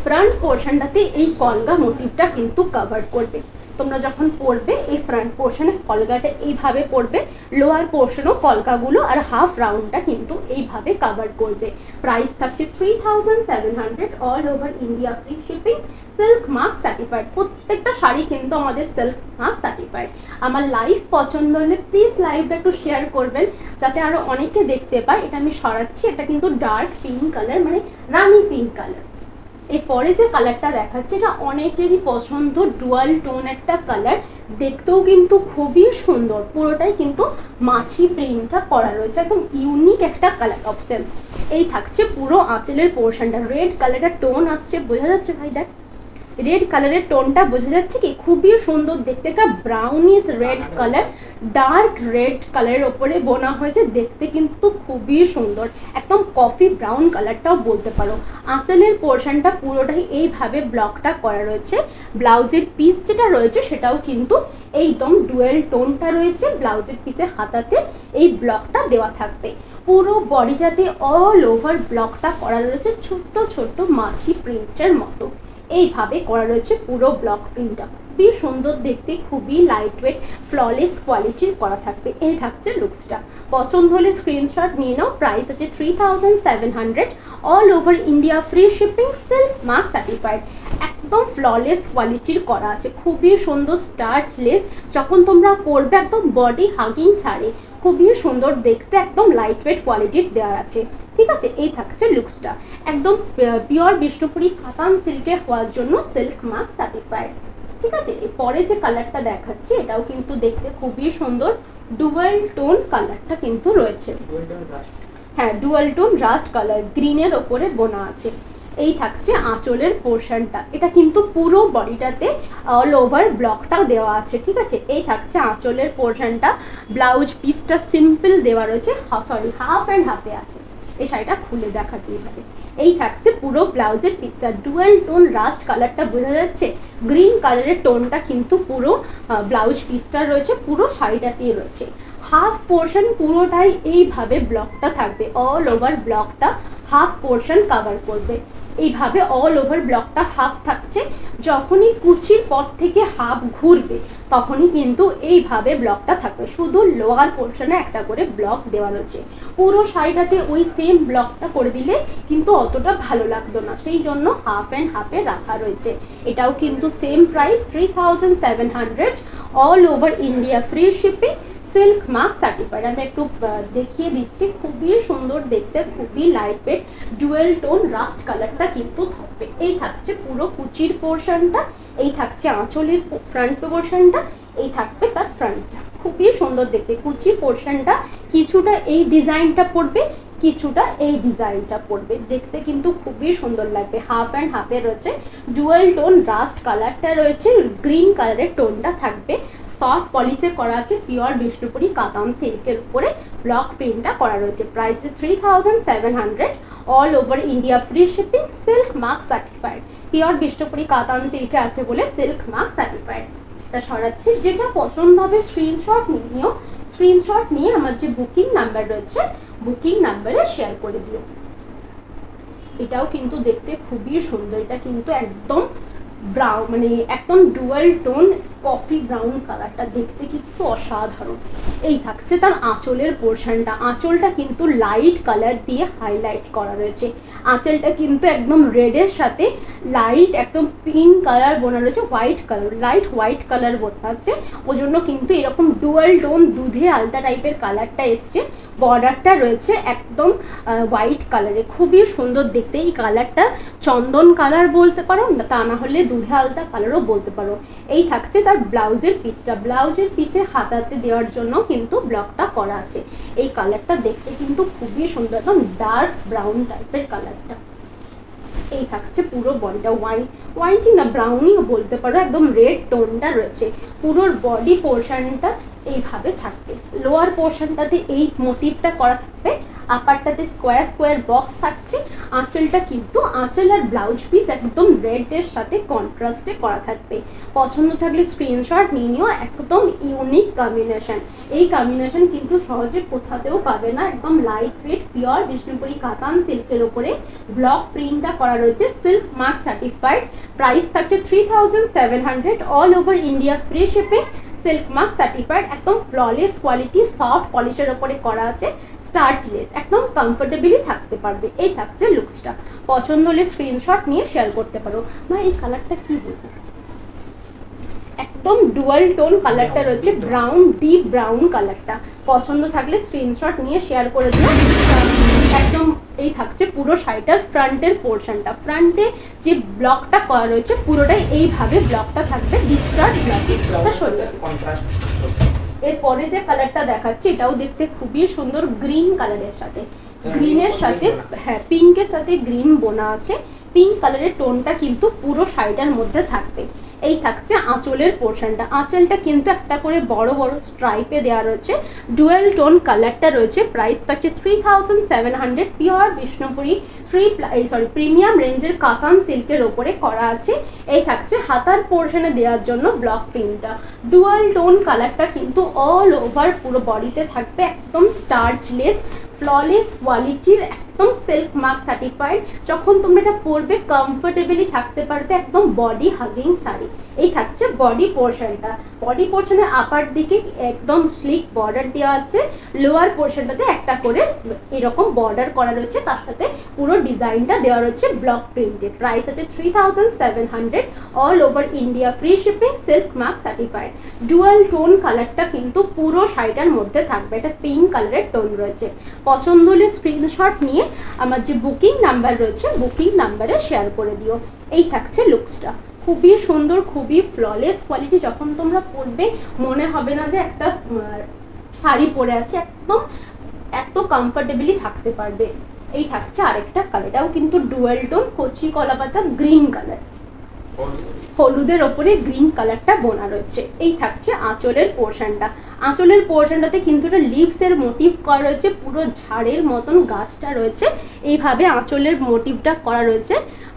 ফ্রন্ট পোর্শনটাতে এই কলগা মোটিভটা কিন্তু কভার করবে, তোমরা যখন পরবে এই ফ্রন্ট পোর্শনে কলগাটা এইভাবে পরবে, লোয়ার পোর্শনও কলকাগুলো আর হাফ রাউন্ডটা কিন্তু এইভাবে কভার করবে। প্রাইস থাকছে 3700, all over India free shipping, silk mark certified. প্রত্যেকটা শাড়ি কিন্তু আমাদের সিল্ক মার্ক সার্টিফাইড। আমার লাইভ পছন্দ হলে প্লিজ লাইভটা একটু শেয়ার করবেন, যাতে আরো অনেকে দেখতে পায়। এটা আমি সরাচ্ছি, এটা কিন্তু ডার্ক পিঙ্ক কালার, মানে রানী পিঙ্ক কালার। এরপরে যে কালারটা দেখাচ্ছে এটা অনেকেরই পছন্দ, ডুয়াল টোন একটা কালার, দেখতেও কিন্তু খুবই সুন্দর, পুরোটাই কিন্তু মাছি প্রিন্টটা করা রয়েছে, একদম ইউনিক একটা কালার অপশন। এই থাকছে পুরো আঁচলের পোর্শনটা, রেড কালারটা টোন আসছে, বোঝা যাচ্ছে ভাই দেখ, রেড কালারের টোনটা বোঝা যাচ্ছে কি, খুবই সুন্দর দেখতে, একটা brownish red colour, dark red কালারের ওপরে বোনা হয়েছে, দেখতে কিন্তু খুবই সুন্দর, একদম কফি ব্রাউন কালারটাও বলতে পারো। আঁচলের পোর্শনটা পুরোটাই এইভাবে ব্লকটা করা রয়েছে। ব্লাউজের পিস যেটা রয়েছে সেটাও কিন্তু একদম ডুয়েল টোনটা রয়েছে, ব্লাউজের পিসে হাতাতে এই ব্লকটা দেওয়া থাকবে। পুরো বডিটাতে অল ওভার ব্লকটা করা রয়েছে ছোট্ট ছোট্ট মাছি প্রিন্টের মতো, এইভাবে করা রয়েছে পুরো ব্লক প্রিন্টটা, খুবই সুন্দর দেখতে, খুবই লাইট ওয়েট ফ্ললেস কোয়ালিটির করা থাকবে। এই থাকছে লুকসটা, পছন্দ হলে স্ক্রিনশট নিয়ে নাও। প্রাইস আছে 3700, all over India free shipping, silk mark certified, একদম ফ্ললেস কোয়ালিটির করা আছে, খুবই সুন্দর স্টার্চ লেস, যখন তোমরা পরবে একদম বডি হাগিং শাড়ি, খুবই সুন্দর দেখতে, একদম লাইট ওয়েট কোয়ালিটির দেওয়া আছে। ঠিক আছে, এই থাকছে লুকসটা, একদম পিওর বিষ্ণুপুরি কাতান সিল্কে হওয়ার জন্য সিল্ক মার্ক সার্টিফাইড। ঠিক আছে, পরে যে কালারটা দেখাচ্ছি এটাও কিন্তু দেখতে খুবই সুন্দর, ডুয়াল টোন কালারটা কিন্তু রয়েছে। হ্যাঁ, ডুয়াল টোন রাস্ট কালার গ্রিনের ওপরে বোনা আছে। এই থাকছে আঁচলের পোর্শনটা, এটা কিন্তু পুরো বডিটাতে অল ওভার ব্লকটাও দেওয়া আছে। ঠিক আছে, এই থাকছে আঁচলের পোর্শনটা, ব্লাউজ পিসটা সিম্পল দেওয়া রয়েছে, সরি হাফ অ্যান্ড হাফে আছে। এই শাড়িটা খুলে দেখাতেই হবে। এই থাকছে পুরো ব্লাউজের পিসটা, ডুয়াল টোন রাস্ট কালারটা বোঝা যাচ্ছে, গ্রিন কালারের টোনটা কিন্তু পুরো ব্লাউজ পিসটা রয়েছে, পুরো শাড়িটাতেই রয়েছে। হাফ পোর্শন পুরোটাই এইভাবে ব্লকটা থাকবে, অল ওভার ব্লকটা হাফ পোর্শন কভার করবে, এইভাবে অল ওভার ব্লকটা হাফ থাকছে। যখনই কুচির পর থেকে হাফ ঘুরবে তখনই কিন্তু এইভাবে ব্লকটা থাকবে, শুধু লোয়ার পোর্শনে একটা করে ব্লক দেওয়া রয়েছে। পুরো শাড়িটাতে ওই সেম ব্লকটা করে দিলে কিন্তু অতটা ভালো লাগতো না, সেই জন্য হাফ অ্যান্ড হাফে রাখা রয়েছে। এটাও কিন্তু same price 3700, all over India free shipping, silk mark certified. আমি একটু দেখিয়ে দিচ্ছি, খুবই সুন্দর দেখতে, খুবই light weight dual tone rust কালারটা কিন্তু থাকবে। এই থাকছে পুরো কুচির পোর্শনটা, এই থাকছে আঁচলের ফ্রন্ট পোর্শনটা, এই থাকবে তার ফ্রন্টটা, খুবই সুন্দর দেখতে। কুচির পোর্শনটা কিছুটা এই ডিজাইনটা পড়বে, কিছুটা এই ডিজাইনটা পড়বে, দেখতে কিন্তু খুবই সুন্দর লাগবে। হাফ অ্যান্ড হাফে রয়েছে, ডুয়েল টোন রাস্ট কালারটা রয়েছে, গ্রিন কালারের টোনটা থাকবে, সফট পলিশে করা আছে, পিওর বিষ্ণুপুরি কাতান সিল্কের উপরে ব্লক প্রিন্টটা করা রয়েছে। Price 3700, all over India free shipping, silk mark certified, pure Bishnupuri কাতান সিল্কে আছে বলে সিল্ক মার্ক সার্টিফাইড। এটা সরাচ্ছি, যেটা পছন্দ হবে স্ক্রিনশট নিও, স্ক্রিনশট নিয়ে আমার যে বুকিং নাম্বার রয়েছে বুকিং নাম্বারে শেয়ার করে দিও। এটাও কিন্তু দেখতে খুবই সুন্দর, এটা কিন্তু একদম ব্রাউন, মানে একদম ডুয়াল টোন কফি ব্রাউন কালারটা দেখতে কিন্তু অসাধারণ। এই থাকছে তার আঁচলের পোর্শনটা, আঁচলটা কিন্তু লাইট কালার দিয়ে হাইলাইট করা রয়েছে, আঁচলটা কিন্তু একদম রেডের সাথে লাইট একদম পিঙ্ক কালার বোনা রয়েছে, white colour, light white colour বোনা আছে, ওই জন্য কিন্তু এরকম ডুয়াল টোন দুধে আলতা টাইপের কালারটা এসছে। বর্ডারটা রয়েছে একদম হোয়াইট কালারে, খুবই সুন্দর দেখতে। এই কালারটা চন্দন কালার বলতে পারো, তা না হলে দুধে আলতা কালারও বলতে পারো। এই থাকছে তার ব্লাউজের পিসটা, ব্লাউজের পিসে হাতাতে দেওয়ার জন্য কিন্তু ব্লকটা করা আছে। এই কালারটা দেখতে কিন্তু খুবই সুন্দর, একদম ডার্ক ব্রাউন টাইপের কালারটা। এই থাকছে পুরো বডিটা, হোয়াইটই না ব্রাউনই বলতে পারো, একদম রেড টোনটা রয়েছে। পুরো বডি পোর্শনটা এইভাবে থাকবে, লোয়ার পোর্শনটাতে এই মোটিভটা করা থাকবে, আপারটাতে স্কোয়ার স্কোয়ার বক্স থাকছে। আঁচলটা কিন্তু আঁচল আর ব্লাউজ পিস একদম রেডের সাথে কন্ট্রাস্টে করা থাকবে। পছন্দ থাকলে স্ক্রিনশট নিয়ে নিও, একদম ইউনিক কম্বিনেশন। এই কম্বিনেশন কিন্তু সহজে কোথাতেও পাবে না, একদম লাইট ওয়েট পিওর বিষ্ণুপুরি কাতান সিল্কের উপরে ব্লক প্রিন্টটা করা রয়েছে, সিল্ক মার্ক সার্টিফাইড। প্রাইস থাকছে 3700, all over India free shipping, silk mark certified, একদম ফ্ললেস কোয়ালিটি, সফট পলিশের ওপরে করা আছে, স্টার্চলেস, একদম কমফোর্টেবলি থাকতে পারবে। এই থাকছে লুকসটা, পছন্দ হলে স্ক্রিনশট নিয়ে শেয়ার করতে পারো। ভাই এই কালারটা কি বলবো, একদম ডুয়াল টোন কালারটা রয়েছে, ব্রাউন ডিপ ব্রাউন কালারটা। পছন্দ থাকলে স্ক্রিনশট নিয়ে শেয়ার করে দিও। একদম এই থাকছে পুরো শাড়িটার ফ্রন্টের পোর্শনটা, ফ্রন্টে যে ব্লকটা করা রয়েছে পুরোটাই এইভাবে ব্লকটা থাকবে, ডিসকার্ড ব্লকটা সরিয়ে। এরপরে যে কালারটা দেখাচ্ছি এটাও দেখতে খুবই সুন্দর, গ্রিন কালারের সাথে, গ্রিনের সাথে হ্যাঁ পিঙ্কের সাথে গ্রিন বোনা আছে, পিঙ্ক কালারের টোনটা কিন্তু পুরো শাড়িটার মধ্যে থাকবে। এই থাকছে আঁচলের পোর্শনটা। আঁচলটা কিন্তু একটা করে বড় বড় স্ট্রাইপে দেওয়া রয়েছে, ডুয়েল টোন কালারটা রয়েছে। প্রাইস থাকছে 3700, পিওর বিষ্ণুপুরি প্রিমিয়াম রেঞ্জের কাতান সিল্কের ওপরে করা আছে। এই থাকছে হাতার পোর্শনে দেওয়ার জন্য ব্লক প্রিন্টটা। ডুয়াল টোন কালারটা কিন্তু অল ওভার পুরো বডিতে থাকবে, একদম স্টার্চলেস ফ্ললেস কোয়ালিটির, একদম সিল্ক মার্ক সার্টিফাইড। যখন তোমরা এটা পরবে কমফোর্টেবলি থাকতে পারবে, একদম বডি হাগিং শাড়ি। এই থাকছে বডি পোর্শনটা। বডি পোর্শনের আপার দিকে একদম স্লিক বর্ডার দেওয়া আছে, লোয়ার পোর্শনটাতে একটা করে এরকম বর্ডার করা রয়েছে, তার সাথে পুরো ডিজাইনটা দেওয়া রয়েছে ব্লক প্রিন্টে। প্রাইস আছে 3700, all over India, free shipping, silk mark certified. Dual tone কালারটা কিন্তু পুরো শাড়িটার মধ্যে থাকবে, এটা পিঙ্ক কালারের টোন রয়েছে। পছন্দ হলে স্ক্রিনশট নিয়ে আমার যে বুকিং নাম্বার রয়েছে বুকিং নাম্বারে শেয়ার করে দিও। এই থাকছে লুকসটা, খুবই সুন্দর, খুবই ফ্ললেস কোয়ালিটি। যখন তোমরা পরবে মনে হবে না যে একটা শাড়ি পরে আছে, একদম এত কমফোর্টেবলি থাকতে পারবে। এই থাকছে আরেকটা কালার, এটাও কিন্তু ডুয়াল টোন, কচি কলাপাতা গ্রিন কালার, হলুদের ওপরে গ্রিন কালারটা বোনা রয়েছে। এই থাকছে আঁচলের পোর্শনটা। আঁচলের পোর্শনটাতে কিন্তু একটা লিভসের মোটিভ করা রয়েছে, পুরো ঝাড়ের মতন গাছটা রয়েছে, এইভাবে আঁচলের মোটিভটা করা রয়েছে।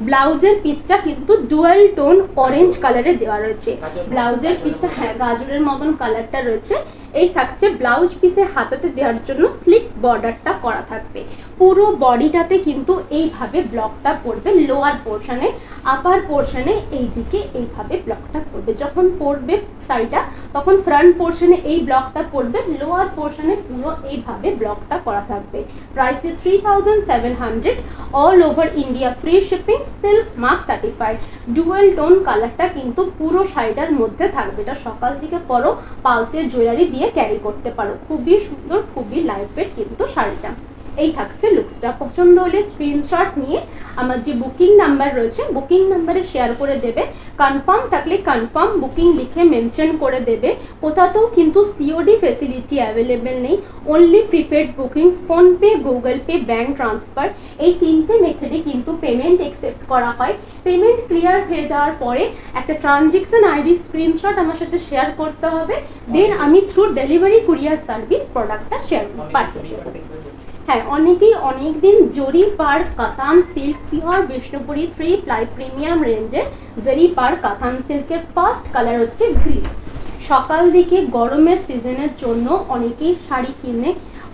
ব্লাউজের পিসটা কিন্তু ডুয়াল টোন অরেঞ্জ কালারে দেওয়া রয়েছে। ব্লাউজের পিসটা হ্যাঁ গাজরের মতন কালারটা রয়েছে। এই থাকছে ব্লাউজ পিসে হাতাতে দেওয়ার জন্য স্লিক বর্ডারটা করা থাকবে। পুরো বডিটাতে কিন্তু এইভাবে ব্লকটা পড়বে, লোয়ার পোর্শনে, আপার পোর্শনে এইদিকে এইভাবে ব্লকটা পড়বে। যখন পরবে শাড়িটা তখন ফ্রন্ট পোর্শনে এই ব্লকটা পড়বে, লোয়ার পোর্শনে পুরো এইভাবে ব্লকটা করা থাকবে। Price 3700, all over India, free shipping, silk mark certified. Dual tone কালারটা কিন্তু পুরো শাড়িটার মধ্যে থাকবে। এটা সকাল থেকে পরো, পালসের জুয়েলারি দিয়ে ক্যারি করতে পারো। খুবই সুন্দর, খুবই লাইট ওয়েট কিন্তু শাড়িটা। এই থাকছে লুকসটা। পছন্দ হলে স্ক্রিনশট নিয়ে আমার যে বুকিং নাম্বার রয়েছে বুকিং নাম্বারে শেয়ার করে দেবে। কনফার্ম থাকলে কনফার্ম বুকিং লিখে মেনশন করে দেবে। কোথাতেও কিন্তু সিওডি ফেসিলিটি অ্যাভেলেবেল নেই, only prepaid bookings, PhonePe, Google pay, bank transfer, এই তিনটে মেথডে কিন্তু পেমেন্ট অ্যাকসেপ্ট করা হয়। পেমেন্ট ক্লিয়ার হয়ে যাওয়ার পরে একটা ট্রানজেকশন আইডি স্ক্রিনশট আমার সাথে শেয়ার করতে হবে, দেন আমি থ্রু ডেলিভারি কুরিয়ার সার্ভিস প্রোডাক্টটা শেয়ার পাঠিয়ে দেবো। হ্যাঁ, অনেকেই অনেকদিন জরি পার কাতান silk, pure Bishnupuri 3 ply premium রেঞ্জের জরি পার কাতান সিল্কের ফার্স্ট কালার হচ্ছে গ্রিন। সকাল দিকে গরমের সিজনের জন্য অনেকেই শাড়ি কিনে,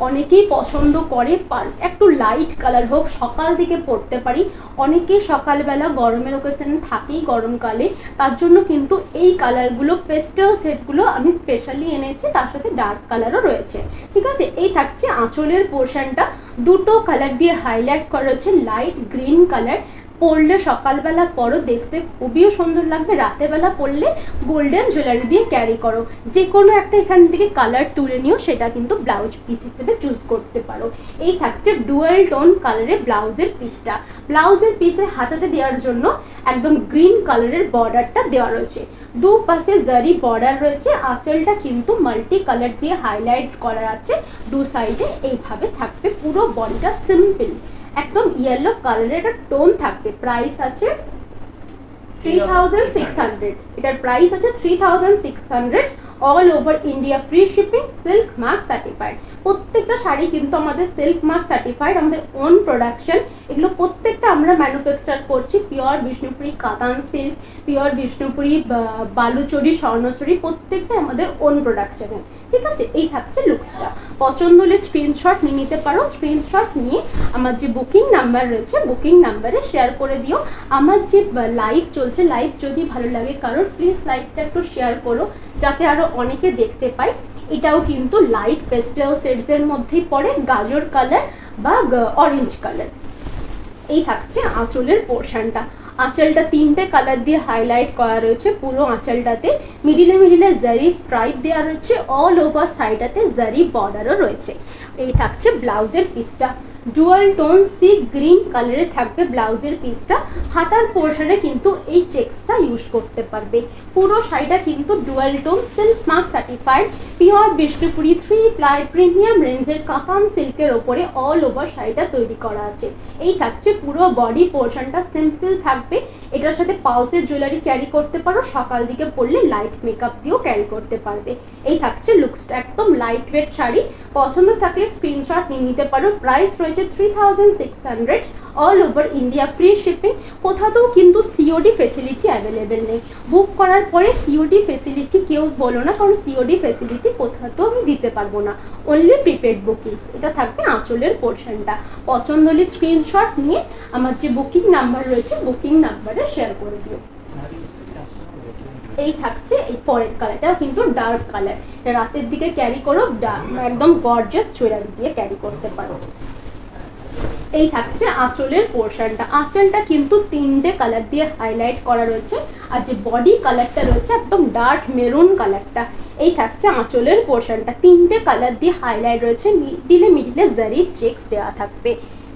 অনেকেই পছন্দ করে একটু লাইট কালার হোক, সকাল দিকে পরতে পারি। অনেকেই সকালবেলা গরমের ওকেশনে থাকেই গরমকালে, তার জন্য কিন্তু এই কালারগুলো পেস্টেল সেটগুলো আমি স্পেশালি এনেছি, তার সাথে ডার্ক কালারও রয়েছে। ঠিক আছে, এই থাকছে আঁচলের পোর্শনটা, দুটো কালার দিয়ে হাইলাইট করা রয়েছে, লাইট গ্রিন কালার। পরলে সকালবেলা পরো, দেখতে খুবই সুন্দর লাগবে। রাতেরবেলা পরলে গোল্ডেন জুয়েলারি দিয়ে ক্যারি করো, যে কোনো একটা এখান থেকে কালার তুলে নিও, সেটা কিন্তু ব্লাউজ পিস হিসেবে চুজ করতে পারো। এই থাকছে ডুয়াল টোন কালারের ব্লাউজের পিসটা। ব্লাউজের পিসে হাতাতে দেওয়ার জন্য একদম গ্রিন কালারের বর্ডারটা দেওয়া রয়েছে, দুপাশে জারি বর্ডার রয়েছে। আঁচলটা কিন্তু মাল্টি কালার দিয়ে হাইলাইট করা আছে, দু সাইডে এইভাবে থাকবে। পুরো বডিটা সিম্পল, একদম ইয়েলো কালারের একটা টোন থাকবে। প্রাইস আছে 3600, এটার প্রাইস আছে 3600, all over India, free shipping, silk mark certified. প্রত্যেকটা শাড়ি কিন্তু আমাদের সিল্ক মার্ক সার্টিফাইড, আমাদের ওন প্রোডাকশন। এগুলো প্রত্যেকটা আমরা ম্যানুফ্যাকচার করছি, পিওর বিষ্ণুপুরি কাতান সিল্ক, পিওর বিষ্ণুপুরি বালুচরি, স্বর্ণচরি, প্রত্যেকটা আমাদের ওন প্রোডাকশনে। ঠিক আছে, এই থাকছে লুকসটা। পছন্দ হলে স্ক্রিনশট নিয়ে নিতে পারো। স্ক্রিনশট নিয়ে আমার যে বুকিং নাম্বার রয়েছে বুকিং নাম্বারে শেয়ার করে দিও। আমার যে লাইভ চলছে, লাইভ যদি ভালো লাগে কারণ প্লিজ লাইভটা একটু শেয়ার করো, যাতে আরো অনেকে দেখতে পায়। এটাও কিন্তু লাইট পেস্টেল শেডস এর মধ্যেই পড়ে, গাজর কালার বা অরেঞ্জ কালার। এই থাকছে আঁচলের পোর্শনটা। আঁচলটা তিনটে কালার দিয়ে হাইলাইট করা রয়েছে পুরো আঁচলটাতে, মিডিলে মিডিলে জারি স্ট্রাইপ দেওয়া রয়েছে, অল ওভার সাইডাতে জারি বর্ডারও রয়েছে। এই থাকছে ব্লাউজের পিসটা। ডুয়াল টোন সি গ্রিন কালারে থাকবে ব্লাউজের পিসটা। হাতার পোর্শনে কিন্তু এই চেক্সটা ইউজ করতে পারবে। পুরো শাড়িটা কিন্তু dual tone silk mark certified pure Bishnupuri 3 ply premium রেঞ্জের কাতান সিল্কের ওপরে অল ওভার শাড়িটা তৈরি করা আছে। এই থাকছে পুরো বডি পোর্শনটা সিম্পল থাকবে। এটার সাথে পালসের জুয়েলারি ক্যারি করতে পারো, সকাল দিকে পরলে লাইট মেকআপ দিয়েও ক্যারি করতে পারবে। এই থাকছে লুকসটা, একদম লাইট ওয়েট শাড়ি। পছন্দ থাকলে স্ক্রিনশট নিয়ে নিতে পারো। প্রাইস রয়েছে 3600, all over India free shipping. কোথাতেও কিন্তু সিওডি ফেসিলিটি অ্যাভেলেবেল নেই। বুক করার পরে সিওডি ফেসিলিটি কেউ বলো না, কারণ সিওডি ফেসিলিটি কোথাতেও আমি দিতে পারবো না, অনলি প্রিপেড বুকিংস। এটা থাকবে আঁচলের পোর্শনটা। পছন্দ হলে স্ক্রিনশট নিয়ে আমার যে বুকিং নাম্বার রয়েছে বুকিং নাম্বারে শেয়ার করে দিও। এই থাকছে এই পরের কালারটা কিন্তু ডার্ক কালার, রাতের দিকে ক্যারি করো, একদম গর্জিয়াস জুয়েলারি দিয়ে ক্যারি করতে পারো। এই থাকছে আঁচলের পোর্শনটা। আঁচলটা কিন্তু 3টে কালার দিয়ে হাইলাইট করা রয়েছে, আর যে বডি কালারটা রয়েছে একদম ডার্ক মেরুন কালারটা। এই থাকছে আঁচলের পোর্শনটা, 3টে কালার দিয়ে হাইলাইট রয়েছে, মিডিলে জারি চেক্স দেওয়া থাকবে।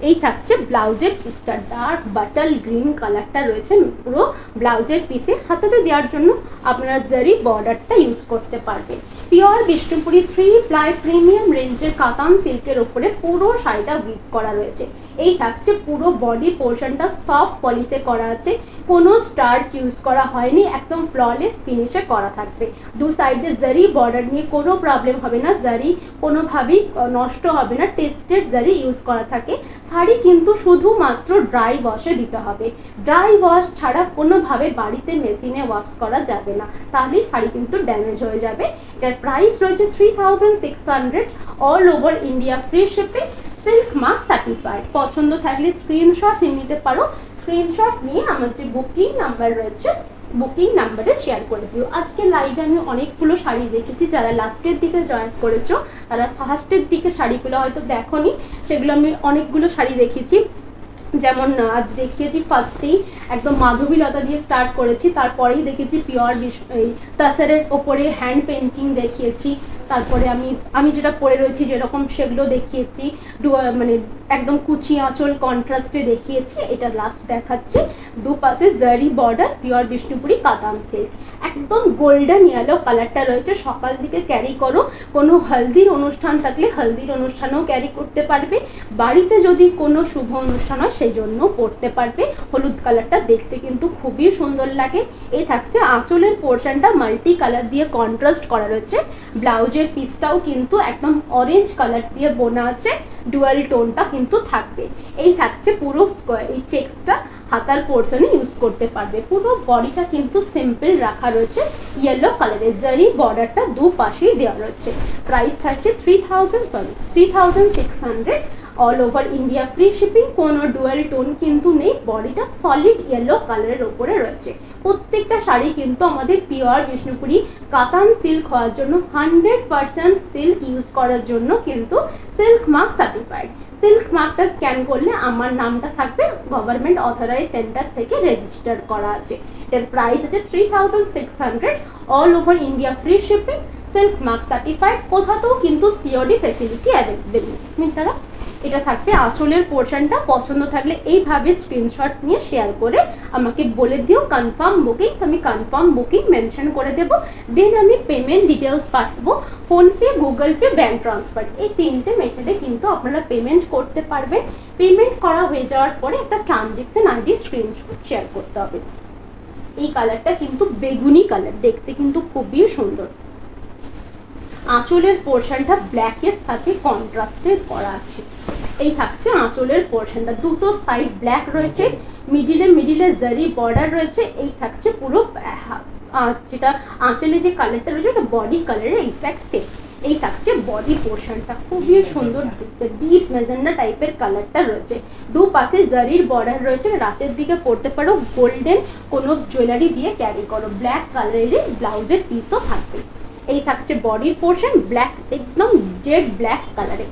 এই থাকছে ব্লাউজের পিসটা, ডার্ক বাটাল গ্রিন কালারটা রয়েছে পুরো ব্লাউজের পিসে। হাতাতে দেওয়ার জন্য আপনারা জারি বর্ডারটা ইউজ করতে পারবেন। পিওর বিষ্ণুপুরি 3 প্লাই প্রিমিয়াম রেঞ্জের কাতান সিল্কের উপরে পুরো শাড়িটা উইভ করা রয়েছে। এই থাকছে পুরো বডি পোর্শনটা সফট পলিশে করা আছে, কোনো স্টার্চ ইউজ করা হয়নি, একদম ফ্ললেস ফিনিশে করা থাকবে। দু সাইডে জারি বর্ডার নিয়ে কোনো প্রবলেম হবে না, জারি কোনোভাবেই নষ্ট হবে না, টেস্টেড জারি ইউজ করা থাকে। শাড়ি কিন্তু শুধুমাত্র ড্রাই ওয়াশে দিতে হবে, ড্রাই ওয়াশ ছাড়া কোনোভাবে বাড়িতে মেশিনে ওয়াশ করা যাবে না, তাহলেই শাড়ি কিন্তু ড্যামেজ হয়ে যাবে। এটার প্রাইস রয়েছে 3600, all over India free shipping, silk mark certified. পছন্দ থাকলে স্ক্রিনশট নিতে পারো। স্ক্রিনশট নিয়ে আমার যে বুকিং নাম্বার রয়েছে বুকিং নাম্বারে শেয়ার করে দিও। আজকে লাইভে আমি অনেকগুলো শাড়ি দেখেছি, যারা লাস্টের দিকে জয়েন করেছো তারা ফার্স্টের দিকে শাড়িগুলো হয়তো দেখোনি, সেগুলো আমি অনেকগুলো শাড়ি দেখেছি। যেমন আজ দেখিয়েছি ফার্স্টেই একদম মাধবীলতা দিয়ে স্টার্ট করেছি, তারপরেই দেখেছি পিওর এই তাসারের ওপরে হ্যান্ড পেন্টিং দেখিয়েছি, তারপরে আমি যেটা পরে রয়েছি যেরকম সেগুলো দেখিয়েছি, মানে একদম কুচি আঁচল কন্ট্রাস্টে দেখিয়েছি। এটা লাস্ট দেখাচ্ছে দুপাশে জারি বর্ডার পিওর বিষ্ণুপুরি কাতান সিল্ক, একদম গোল্ডেন ইয়েলো কালারটা রয়েছে। সকাল দিকে ক্যারি করো, কোনো হলদির অনুষ্ঠান থাকলে হলদির অনুষ্ঠানেও ক্যারি করতে পারবে, বাড়িতে যদি কোনো শুভ অনুষ্ঠান হয় সেই জন্য পরতে পারবে। হলুদ কালারটা দেখতে কিন্তু খুবই সুন্দর লাগে। এই থাকছে আঁচলের পোর্শনটা মাল্টি কালার দিয়ে কন্ট্রাস্ট করা রয়েছে। ব্লাউজের পিসটাও কিন্তু একদম অরেঞ্জ কালার দিয়ে বোনা আছে, ডুয়াল টোনটা কিন্তু থাকবে। এই থাকছে পুরো এই চেক্সটা হাতার পোর্শনে ইউজ করতে পারবে। পুরো বডিটা কিন্তু সিম্পল রাখা রয়েছে, ইয়েলো কালারের জারি বর্ডারটা দুপাশেই দেওয়া রয়েছে। প্রাইস থাকছে 3600, all over India free shipping. কোনো ডুয়াল টোন কিন্তু নেই, বডিটা সলিড ইয়েলো কালারের ওপরে রয়েছে। প্রত্যেকটা শাড়ি কিন্তু আমাদের পিওর বিষ্ণুপুরি কাতান সিল্ক হওয়ার জন্য 100% সিল্ক ইউজ করার জন্য কিন্তু সিল্ক মার্ক সার্টিফাইড। সিল্ক মার্কটা স্ক্যান করলে আমার নামটা থাকবে, গভর্নমেন্ট অথরাইজ সেন্টার থেকে রেজিস্টার করা আছে। এর প্রাইস আছে 3600, all over India free shipping, silk mark certified. কোথাতেও কিন্তু সিওডি ফেসিলিটি অ্যাভেলেবেল নেই। তারা এটা থাকবে আঁচলের পোর্শনটা। পছন্দ থাকলে এইভাবে স্ক্রিনশট নিয়ে শেয়ার করে আমাকে বলে দিও কনফার্ম বুকিং, আমি কনফার্ম বুকিং মেনশন করে দেবো। দেন আমি পেমেন্ট ডিটেলস পাঠাবো, PhonePe, Google pay, bank transfer, এই 3টে মেথডে কিন্তু আপনারা পেমেন্ট করতে পারবেন। পেমেন্ট করা হয়ে যাওয়ার পরে একটা ট্রানজেকশন আইডি স্ক্রিনশট শেয়ার করতে হবে। এই কালারটা কিন্তু বেগুনি কালার, দেখতে কিন্তু খুবই সুন্দর। আঁচলের পোর্শনটা ব্ল্যাকের সাথে কন্ট্রাস্টেড করা আছে। এই থাকছে আঁচলের পোর্শনটা, দুটো সাইড ব্ল্যাক রয়েছে, মিডিলে জারি বর্ডার রয়েছে। এই থাকছে পুরো যেটা আঁচলে যে কালারটা রয়েছে ওটা বডি কালারের এক্স্যাক্ট সেম। এই থাকছে বডি পোর্শনটা, খুবই সুন্দর দেখতে, ডিপ মেজেন্ডা টাইপের কালারটা রয়েছে। দুপাশে জারির বর্ডার রয়েছে, রাতের দিকে পরতে পারো, গোল্ডেন কোনো জুয়েলারি দিয়ে ক্যারি করো। ব্ল্যাক কালারের ব্লাউজের পিসও থাকবে। এই থাকছে বডির পোর্শন, ব্ল্যাক একদম জেড ব্ল্যাক কালারে,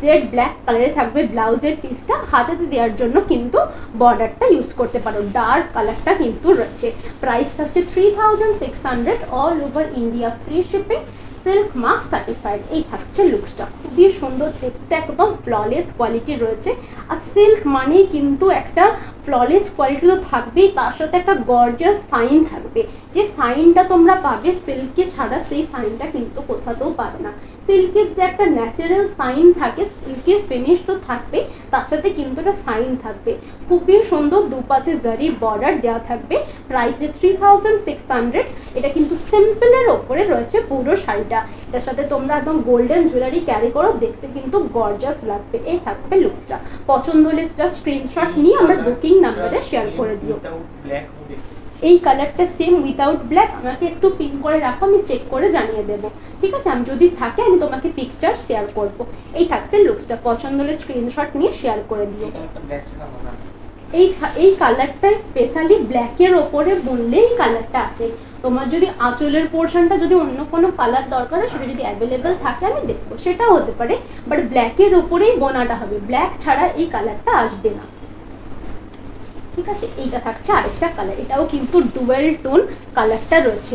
জেড ব্ল্যাক কালারে থাকবে ব্লাউজের পিসটা। হাতাতে দেওয়ার জন্য কিন্তু বর্ডারটা ইউজ করতে পারো, ডার্ক কালারটা কিন্তু রয়েছে। প্রাইস থাকছে 3600, all over India free shipping, silk mark certified. এই থাকছে লুকসটা, খুবই সুন্দর দেখতে, একদম ফ্ললেস কোয়ালিটি রয়েছে। আর সিল্ক মানেই কিন্তু একটা ফ্ললেস কোয়ালিটি তো থাকবেই, তার সাথে একটা গর্জিয়াস সাইন থাকবে। যে সাইনটা তোমরা পাবে সিল্কে ছাড়া, সেই সাইনটা কিন্তু কোথাতেও পাবে না। সিল্কের যে একটা ন্যাচারাল সাইন থাকে, সিল্কের ফিনিশ তো থাকবে, তার সাথে কিন্তু একটা সাইন থাকবে। খুবই সুন্দর, দুপাশে জারি বর্ডার দেওয়া থাকবে। প্রাইস যে 3600। এটা কিন্তু সিম্পলের ওপরে রয়েছে পুরো শাড়িটা। এটার সাথে তোমরা একদম গোল্ডেন জুয়েলারি ক্যারি করো, দেখতে কিন্তু গর্জাস লাগবে। এই থাকবে লুকসটা। পছন্দ হলে জাস্ট স্ক্রিনশট নিয়ে আমার বুকিং নাম্বারে শেয়ার করে দিও। এই কালারটা সেম উইথাউট ব্ল্যাক, আমাকে একটু পিন করে রাখো, আমি চেক করে জানিয়ে দেবো, ঠিক আছে? আমি যদি থাকে আমি তোমাকে পিকচার শেয়ার করব। এই থাকছে লুকসটা, পছন্দ হলে স্ক্রিনশট নিয়ে শেয়ার করে দিও। এই কালারটা স্পেশালি ব্ল্যাকের ওপরে বললে এই কালারটা আছে। তোমার যদি আঁচলের পোর্শনটা যদি অন্য কোনো কালার দরকার হয়, সেটা যদি অ্যাভেলেবেল থাকে আমি দেখবো, সেটাও হতে পারে। বাট ব্ল্যাকের ওপরেই বোনাটা হবে, ব্ল্যাক ছাড়া এই কালারটা আসবে না, ঠিক আছে? এইটা থাকছে আরেকটা কালার, এটাও কিন্তু ডুয়েল টোন কালারটা রয়েছে।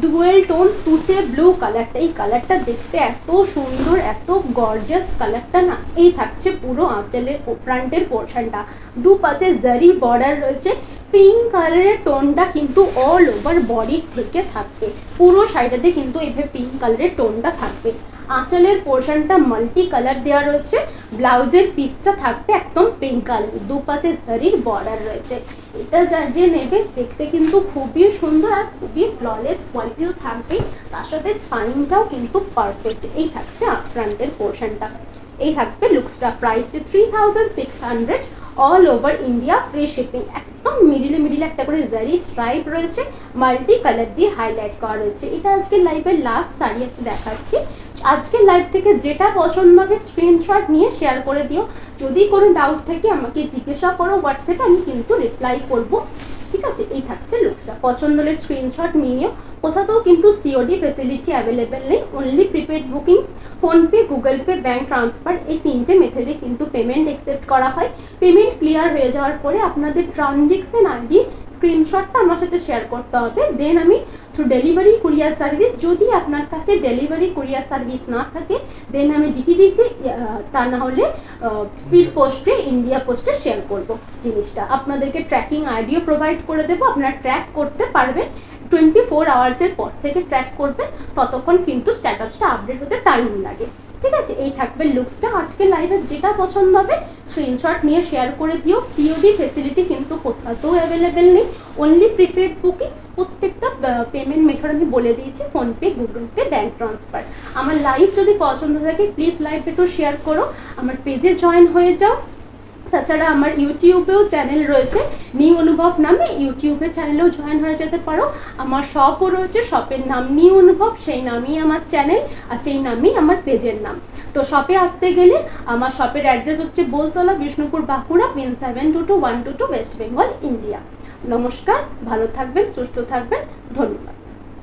ডুয়েল টোন তুতে ব্লু কালারটা, এই কালারটা দেখতে এত সুন্দর, এত গর্জিয়াস কালারটা না। এই থাকছে পুরো আঁচলের ফ্রন্টের পোর্শনটা, দুপাশে জারি বর্ডার রয়েছে। পিঙ্ক কালারের টোনটা কিন্তু অল ওভার বডি থেকে থাকবে, পুরো শাড়িটাতে কিন্তু এভাবে পিঙ্ক কালারের টোনটা থাকবে। আঁচলের পোর্শনটা মাল্টি কালার দেওয়া রয়েছে। ব্লাউজের পিসটা থাকবে একদম পিঙ্ক কালার, দুপাশে জারির বর্ডার রয়েছে। এটা যে নেবে দেখতে কিন্তু খুবই সুন্দর আর খুবই ফ্ললেস কোয়ালিটিও থাকবে, তার সাথে সাইনটাও কিন্তু পারফেক্ট। এই থাকছে ফ্রন্টের পোর্শনটা। এই থাকবে লুকসটা, price 3600, all over India free shipping. একদম মিডিলে একটা করে জারি স্ট্রাইপ রয়েছে, মাল্টি কালার দিয়ে হাইলাইট করা রয়েছে। এটা আজকে লাইভের লাস্ট শাড়ি একটা দেখাচ্ছি। আজকের লাইভ থেকে যেটা পছন্দ হবে স্ক্রিনশট নিয়ে শেয়ার করে দিও। যদি কোনো ডাউট থাকে আমাকে জিজ্ঞাসা করো হোয়াটসঅ্যাপে, আমি কিন্তু রিপ্লাই করব, ঠিক আছে? এই থাকছে লুকসটা, পছন্দ হলে স্ক্রিনশট নিয়ে নিও। কোথাও কিন্তু সিওডি ফেসিলিটি অ্যাভেলেবেল নেই, only prepaid booking, PhonePe, Google pay, bank transfer, এই তিনটে মেথডে কিন্তু পেমেন্ট অ্যাকসেপ্ট করা হয়। পেমেন্ট ক্লিয়ার হয়ে যাওয়ার পরে আপনাদের ট্রানজেকশন আইডি স্ক্রিনশটটা আমার সাথে শেয়ার করতে হবে। দেন আমি থ্রু ডেলিভারি কুরিয়ার সার্ভিস, যদি আপনার কাছে ডেলিভারি কুরিয়ার সার্ভিস না থাকে দেন আমি ডিটিডিসি, তা না হলে স্পিড পোস্টে, ইন্ডিয়া পোস্টে শেয়ার করব জিনিসটা। আপনাদেরকে ট্র্যাকিং আইডিও প্রোভাইড করে দেবো, আপনারা ট্র্যাক করতে পারবেন। 24 আওয়ার্সের পর থেকে ট্র্যাক করবেন, ততক্ষণ কিন্তু স্ট্যাটাসটা আপডেট হতে টাইম লাগে, ঠিক আছে? এই থাকবে লুকসটা। আজকে লাইভে যেটা পছন্দ হবে স্ক্রিনশট নিয়ে শেয়ার করে দিও। সিওডি ফেসিলিটি কিন্তু কোথাও অ্যাভেলেবেল নেই, অনলি প্রিপেড বুকিংস। প্রত্যেকটা পেমেন্ট মেথড আমি বলে দিয়েছি, PhonePe, Google pay, bank transfer. আমার লাইভ যদি পছন্দ থাকে প্লিজ লাইভ একটু শেয়ার করো, আমার পেজে জয়েন হয়ে যাও। তাছাড়া আমার ইউটিউবেও চ্যানেল রয়েছে নিউ অনুভব নামে, ইউটিউবের চ্যানেলেও জয়েন হয়ে যেতে পারো। আমার শপও রয়েছে, শপের নাম নিউ অনুভব, সেই নামই আমার চ্যানেল আর সেই নামই আমার পেজের নাম। তো শপে আসতে গেলে আমার শপের অ্যাড্রেস হচ্ছে Boltala, Bishnupur, Bankura, pin 722122, West Bengal, India. নমস্কার, ভালো থাকবেন, সুস্থ থাকবেন, ধন্যবাদ।